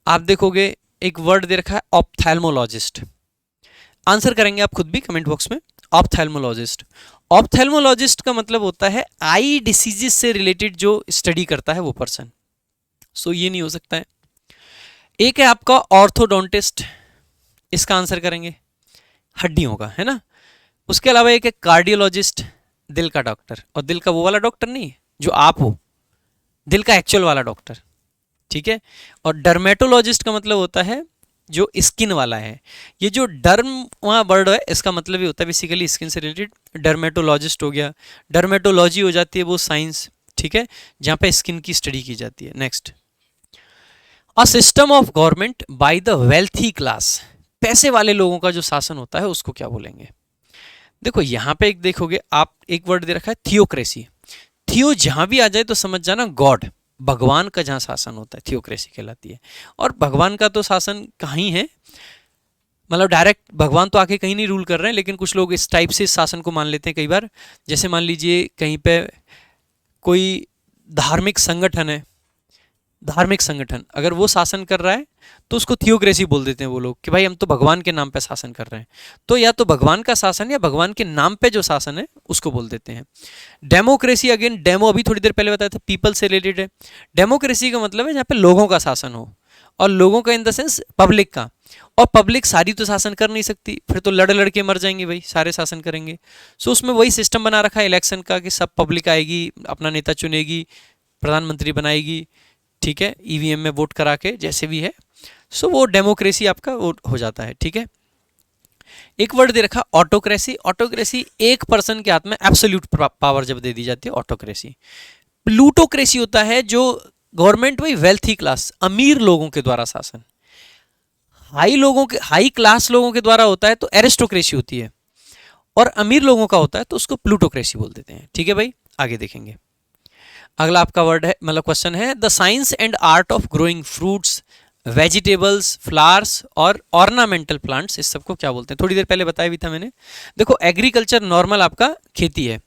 S1: आप देखोगे एक वर्ड दे रखा है ऑप्थेल्मोलॉजिस्ट, आंसर करेंगे आप खुद भी कमेंट बॉक्स में, ऑप्थेल्मोलॉजिस्ट। ऑप्थेल्मोलॉजिस्ट का मतलब होता है आई डिसीजेस से रिलेटेड जो स्टडी करता है वो पर्सन। सो ये नहीं हो सकता है। एक है आपका ऑर्थोडोंटिस्ट, इसका आंसर करेंगे हड्डियों का, है ना। उसके अलावा एक है कार्डियोलॉजिस्ट, दिल का डॉक्टर, और दिल का वो वाला डॉक्टर नहीं जो आप हो, दिल का एक्चुअल वाला डॉक्टर। ठीक है, और डर्मेटोलॉजिस्ट का मतलब होता है जो स्किन वाला है। ये जो डर्म वहाँ वर्ड है इसका मतलब ही होता है बेसिकली स्किन से रिलेटेड, डर्मेटोलॉजिस्ट हो गया। डर्मेटोलॉजी हो जाती है वो साइंस, ठीक है, जहाँ पे स्किन की स्टडी की जाती है। Next, a system of government by the wealthy class, पैसे वाले लोगों का जो शासन होता है उसको क्या बोलेंगे। देखो यहाँ पे एक देखोगे आप, एक वर्ड दे रखा है थियोक्रेसी। थियो जहां भी आ जाए तो समझ जाना गॉड, भगवान का जहां शासन होता है थियोक्रेसी कहलाती है। और भगवान का तो शासन कहीं है, मतलब डायरेक्ट भगवान तो आके कहीं नहीं रूल कर रहे हैं, लेकिन कुछ लोग इस टाइप से शासन को मान लेते हैं कई बार। जैसे मान लीजिए कहीं पे कोई धार्मिक संगठन है, धार्मिक संगठन अगर वो शासन कर रहा है तो उसको थियोक्रेसी बोल देते हैं वो लोग कि भाई हम तो भगवान के नाम पे शासन कर रहे हैं। तो या तो भगवान का शासन या भगवान के नाम पे जो शासन है उसको बोल देते हैं। डेमोक्रेसी, अगेन डेमो अभी थोड़ी देर पहले बताया था, पीपल से रिलेटेड है। डेमोक्रेसी का मतलब है जहाँ पे लोगों का शासन हो, और लोगों का इन द सेंस पब्लिक का। और पब्लिक सारी तो शासन कर नहीं सकती, फिर तो लड़ लड़ के मर जाएंगे भाई, सारे शासन करेंगे। सो उसमें वही सिस्टम बना रखा है इलेक्शन का कि सब पब्लिक आएगी, अपना नेता चुनेगी, प्रधानमंत्री बनाएगी, ठीक है, ईवीएम में वोट करा के जैसे भी है। सो वो डेमोक्रेसी आपका वो हो जाता है। ठीक है, एक वर्ड दे रखा ऑटोक्रेसी। ऑटोक्रेसी एक पर्सन के हाथ में एब्सोल्यूट पावर जब दे दी जाती है, ऑटोक्रेसी। प्लूटोक्रेसी होता है जो गवर्नमेंट वही वेल्थी क्लास, अमीर लोगों के द्वारा शासन। हाई लोगों के, हाई क्लास लोगों के द्वारा होता है तो एरिस्टोक्रेसी होती है, और अमीर लोगों का होता है तो उसको प्लूटोक्रेसी बोल देते हैं। ठीक है भाई, आगे देखेंगे। अगला आपका वर्ड है, मतलब क्वेश्चन है, the science and art of growing fruits, vegetables, flowers और ऑर्नामेंटल प्लांट्स, इस सबको क्या बोलते हैं। थोड़ी देर पहले बताया भी था मैंने। देखो एग्रीकल्चर नॉर्मल आपका खेती है।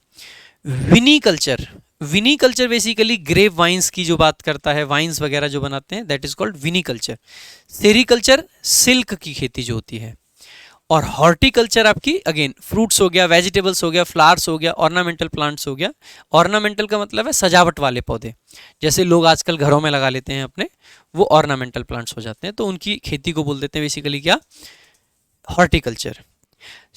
S1: विनीकल्चर, विनीकल्चर बेसिकली ग्रेप वाइन्स की जो बात करता है, वाइन्स वगैरह जो बनाते हैं, that is called viniculture. Sericulture silk की खेती जो होती है। और हॉर्टिकल्चर आपकी अगेन फ्रूट्स हो गया, वेजिटेबल्स हो गया, फ्लावर्स हो गया, ऑर्नामेंटल प्लांट्स हो गया। ऑर्नामेंटल का मतलब है सजावट वाले पौधे, जैसे लोग आजकल घरों में लगा लेते हैं अपने, वो ऑर्नामेंटल प्लांट्स हो जाते हैं, तो उनकी खेती को बोल देते हैं बेसिकली क्या, हॉर्टिकल्चर।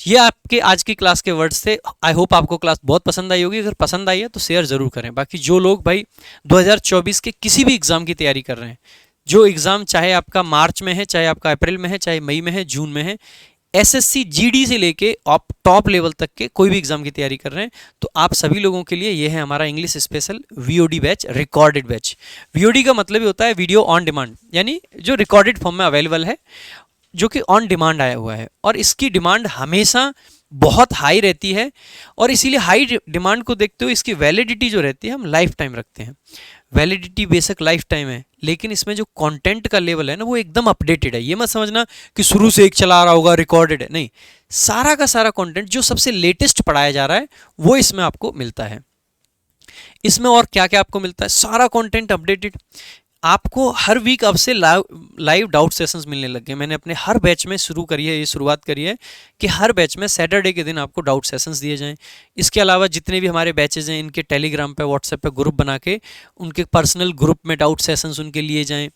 S1: ये आपके आज की क्लास के वर्ड्स थे। आई होप आपको क्लास बहुत पसंद आई होगी। अगर पसंद आई है तो शेयर जरूर करें। बाकी जो लोग भाई 2024 के किसी भी एग्जाम की तैयारी कर रहे हैं, जो एग्जाम चाहे आपका मार्च में है, चाहे आपका अप्रैल में है, चाहे मई में है, जून में है, एसएससी जीडी से लेके आप टॉप लेवल तक के कोई भी एग्जाम की तैयारी कर रहे हैं, तो आप सभी लोगों के लिए ये है हमारा English special VOD batch, recorded batch. VOD का मतलब ही होता है वीडियो ऑन डिमांड, यानी जो रिकॉर्डेड फॉर्म में अवेलेबल है, जो कि ऑन डिमांड आया हुआ है। और इसकी डिमांड हमेशा बहुत हाई रहती है, और इसीलिए हाई डिमांड को देखते हुए इसकी वैलिडिटी जो रहती है हम लाइफ टाइम रखते हैं। वैलिडिटी बेशक लाइफ टाइम है, लेकिन इसमें जो कंटेंट का लेवल है ना वो एकदम अपडेटेड है। ये मत समझना कि शुरू से एक चला रहा होगा रिकॉर्डेड है, नहीं, सारा का सारा कंटेंट जो सबसे लेटेस्ट पढ़ाया जा रहा है वो इसमें आपको मिलता है। इसमें और क्या क्या आपको मिलता है, सारा कंटेंट अपडेटेड। आपको हर वीक अब से लाइव डाउट सेशंस मिलने लग गए। मैंने अपने हर बैच में शुरू करी है, ये शुरुआत करी है कि हर बैच में सैटरडे के दिन आपको डाउट सेशंस दिए जाएं। इसके अलावा जितने भी हमारे बैचेज हैं इनके टेलीग्राम पे, व्हाट्सएप पे ग्रुप बना के उनके पर्सनल ग्रुप में डाउट सेशंस उनके लिए जाएं।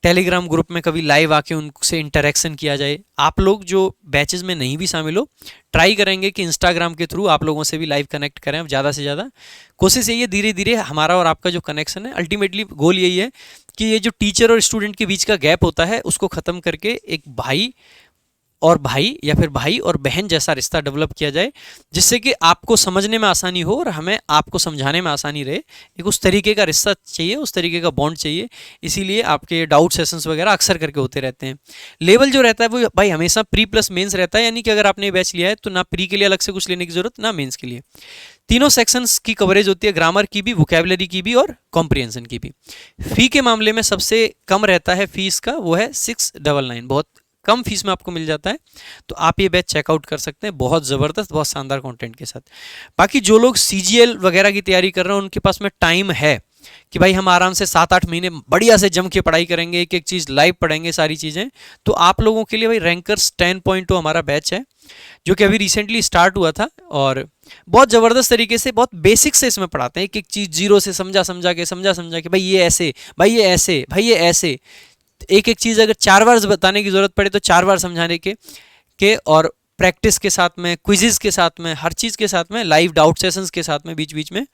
S1: टेलीग्राम ग्रुप में कभी लाइव आके उनसे इंटरेक्शन किया जाए। आप लोग जो बैचेज में नहीं भी शामिल हो, ट्राई करेंगे कि इंस्टाग्राम के थ्रू आप लोगों से भी लाइव कनेक्ट करें ज़्यादा से ज़्यादा। कोशिश यही है धीरे धीरे हमारा और आपका जो कनेक्शन है, अल्टीमेटली गोल यही है कि ये जो टीचर और स्टूडेंट के बीच का गैप होता है उसको ख़त्म करके एक भाई और भाई या फिर भाई और बहन जैसा रिश्ता डेवलप किया जाए, जिससे कि आपको समझने में आसानी हो और हमें आपको समझाने में आसानी रहे। एक उस तरीके का रिश्ता चाहिए, उस तरीके का बॉन्ड चाहिए। इसीलिए आपके डाउट सेशंस वगैरह अक्सर करके होते रहते हैं। लेवल जो रहता है वो भाई हमेशा प्री प्लस मेंस रहता है, यानी कि अगर आपने बैच लिया है तो ना प्री के लिए अलग से कुछ लेने की जरूरत, ना मेंस के लिए। तीनों सेक्शंस की कवरेज होती है, ग्रामर की भी, वोकैबुलरी की भी और कॉम्प्रिहेंशन की भी। फी के मामले में सबसे कम रहता है फीस का, वो है 699, बहुत कम फीस में आपको मिल जाता है। तो आप ये बैच चेकआउट कर सकते हैं, बहुत ज़बरदस्त, बहुत शानदार कंटेंट के साथ। बाकी जो लोग सीजीएल वगैरह की तैयारी कर रहे हैं उनके पास में टाइम है कि भाई हम आराम से 7-8 महीने बढ़िया से जम के पढ़ाई करेंगे, एक एक चीज़ लाइव पढ़ेंगे सारी चीज़ें, तो आप लोगों के लिए भाई रैंकर्स 10.0 हमारा बैच है, जो कि अभी रिसेंटली स्टार्ट हुआ था। और बहुत ज़बरदस्त तरीके से, बहुत बेसिक से इसमें पढ़ाते हैं, एक एक चीज़ जीरो से समझा समझा के भाई ये ऐसे, भाई ये ऐसे, भाई ये ऐसे। एक एक चीज़ अगर 4 बार बताने की ज़रूरत पड़े तो 4 बार समझाने के और प्रैक्टिस के साथ में, क्विज़ेस के साथ में, हर चीज़ के साथ में, लाइव डाउट सेशंस के साथ में बीच बीच में,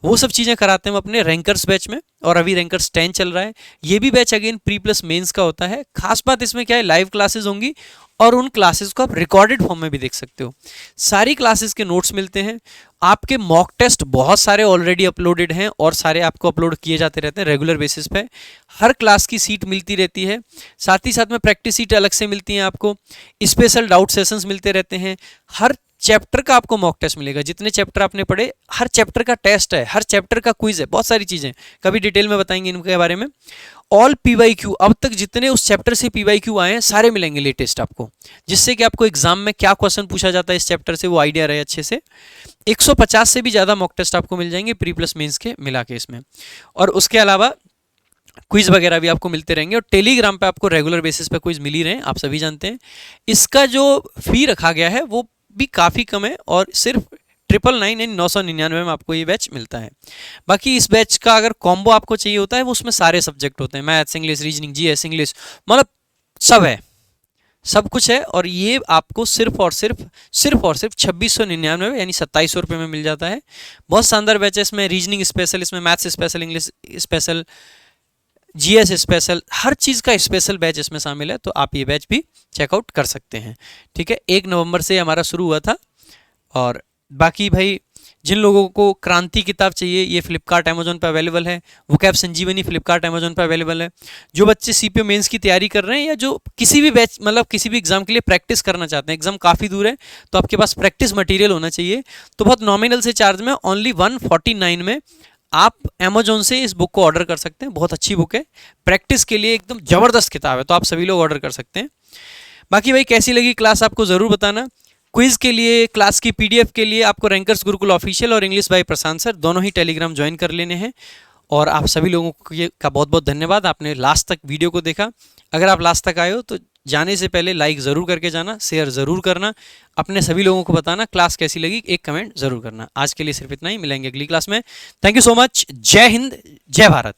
S1: वो सब चीज़ें कराते हैं हम अपने रैंकर्स बैच में। और अभी रैंकर्स 10 चल रहा है। ये भी batch again pre plus mains का होता है। खास बात इसमें क्या है, लाइव क्लासेस होंगी और उन क्लासेस को आप रिकॉर्डेड फॉर्म में भी देख सकते हो। सारी क्लासेस के नोट्स मिलते हैं। आपके मॉक टेस्ट बहुत सारे ऑलरेडी अपलोडेड हैं और सारे आपको अपलोड किए जाते रहते हैं रेगुलर बेसिस पे। हर क्लास की सीट मिलती रहती है, साथ ही साथ में प्रैक्टिस सीट अलग से मिलती हैं आपको। स्पेशल डाउट सेशंस मिलते रहते हैं। हर चैप्टर का आपको मॉक टेस्ट मिलेगा, जितने चैप्टर आपने पढ़े हर चैप्टर का टेस्ट है, हर चैप्टर का क्विज है, बहुत सारी चीज़ें कभी डिटेल में बताएंगे इनके बारे में। ऑल पीवाईक्यू, अब तक जितने उस चैप्टर से पीवाईक्यू आए हैं सारे मिलेंगे लेटेस्ट आपको, जिससे कि आपको एग्जाम में क्या क्वेश्चन पूछा जाता है इस चैप्टर से वो आइडिया रहे अच्छे से। 150 से भी ज़्यादा मॉक टेस्ट आपको मिल जाएंगे प्री प्लस मेंस के मिला के इसमें। और उसके अलावा क्विज वगैरह भी आपको मिलते रहेंगे और टेलीग्राम पे आपको रेगुलर बेसिस पे क्विज मिल ही रहे हैं, आप सभी जानते हैं। इसका जो फी रखा गया है वो भी काफ़ी कम है और सिर्फ 999 यानी 999 में आपको ये बैच मिलता है। बाकी इस बैच का अगर कॉम्बो आपको चाहिए होता है वो उसमें सारे सब्जेक्ट होते हैं, maths, English, reasoning, GS, English, मतलब सब है, सब कुछ है। और ये आपको सिर्फ और सिर्फ 2699 यानी 2700 रुपये में मिल जाता है। बहुत शानदार बैच है। इसमें रीजनिंग स्पेशल, इसमें maths special, English special, GS special, हर चीज़ का स्पेशल बैच इसमें शामिल है। तो आप ये बैच भी चेकआउट कर सकते हैं। ठीक है, 1 नवंबर से हमारा शुरू हुआ था। और बाकी भाई जिन लोगों को क्रांति किताब चाहिए, ये फ्लिपकार्ट अमेजोन पे अवेलेबल है। वोकैब संजीवनी फ्लिपकार्ट अमेजोन पे अवेलेबल है। जो बच्चे सीपीओ मेंस की तैयारी कर रहे हैं या जो किसी भी बैच मतलब किसी भी एग्जाम के लिए प्रैक्टिस करना चाहते हैं, एग्जाम काफ़ी दूर है तो आपके पास प्रैक्टिस मटेरियल होना चाहिए, तो बहुत नॉमिनल से चार्ज में ओनली 149 में आप अमेजोन से इस बुक को ऑर्डर कर सकते हैं। बहुत अच्छी बुक है, प्रैक्टिस के लिए एकदम ज़बरदस्त किताब है, तो आप सभी लोग ऑर्डर कर सकते हैं। बाकी भाई कैसी लगी क्लास आपको ज़रूर बताना। क्विज के लिए, क्लास की पीडीएफ के लिए आपको रैंकर्स गुरुकुल ऑफिशियल और इंग्लिश बाय प्रशांत सर दोनों ही टेलीग्राम ज्वाइन कर लेने हैं। और आप सभी लोगों का बहुत बहुत धन्यवाद, आपने लास्ट तक वीडियो को देखा। अगर आप लास्ट तक आए हो तो जाने से पहले लाइक ज़रूर करके जाना, शेयर ज़रूर करना, अपने सभी लोगों को बताना क्लास कैसी लगी, एक कमेंट ज़रूर करना। आज के लिए सिर्फ इतना ही, मिलेंगे अगली क्लास में। Thank you so much. जय हिंद, जय भारत।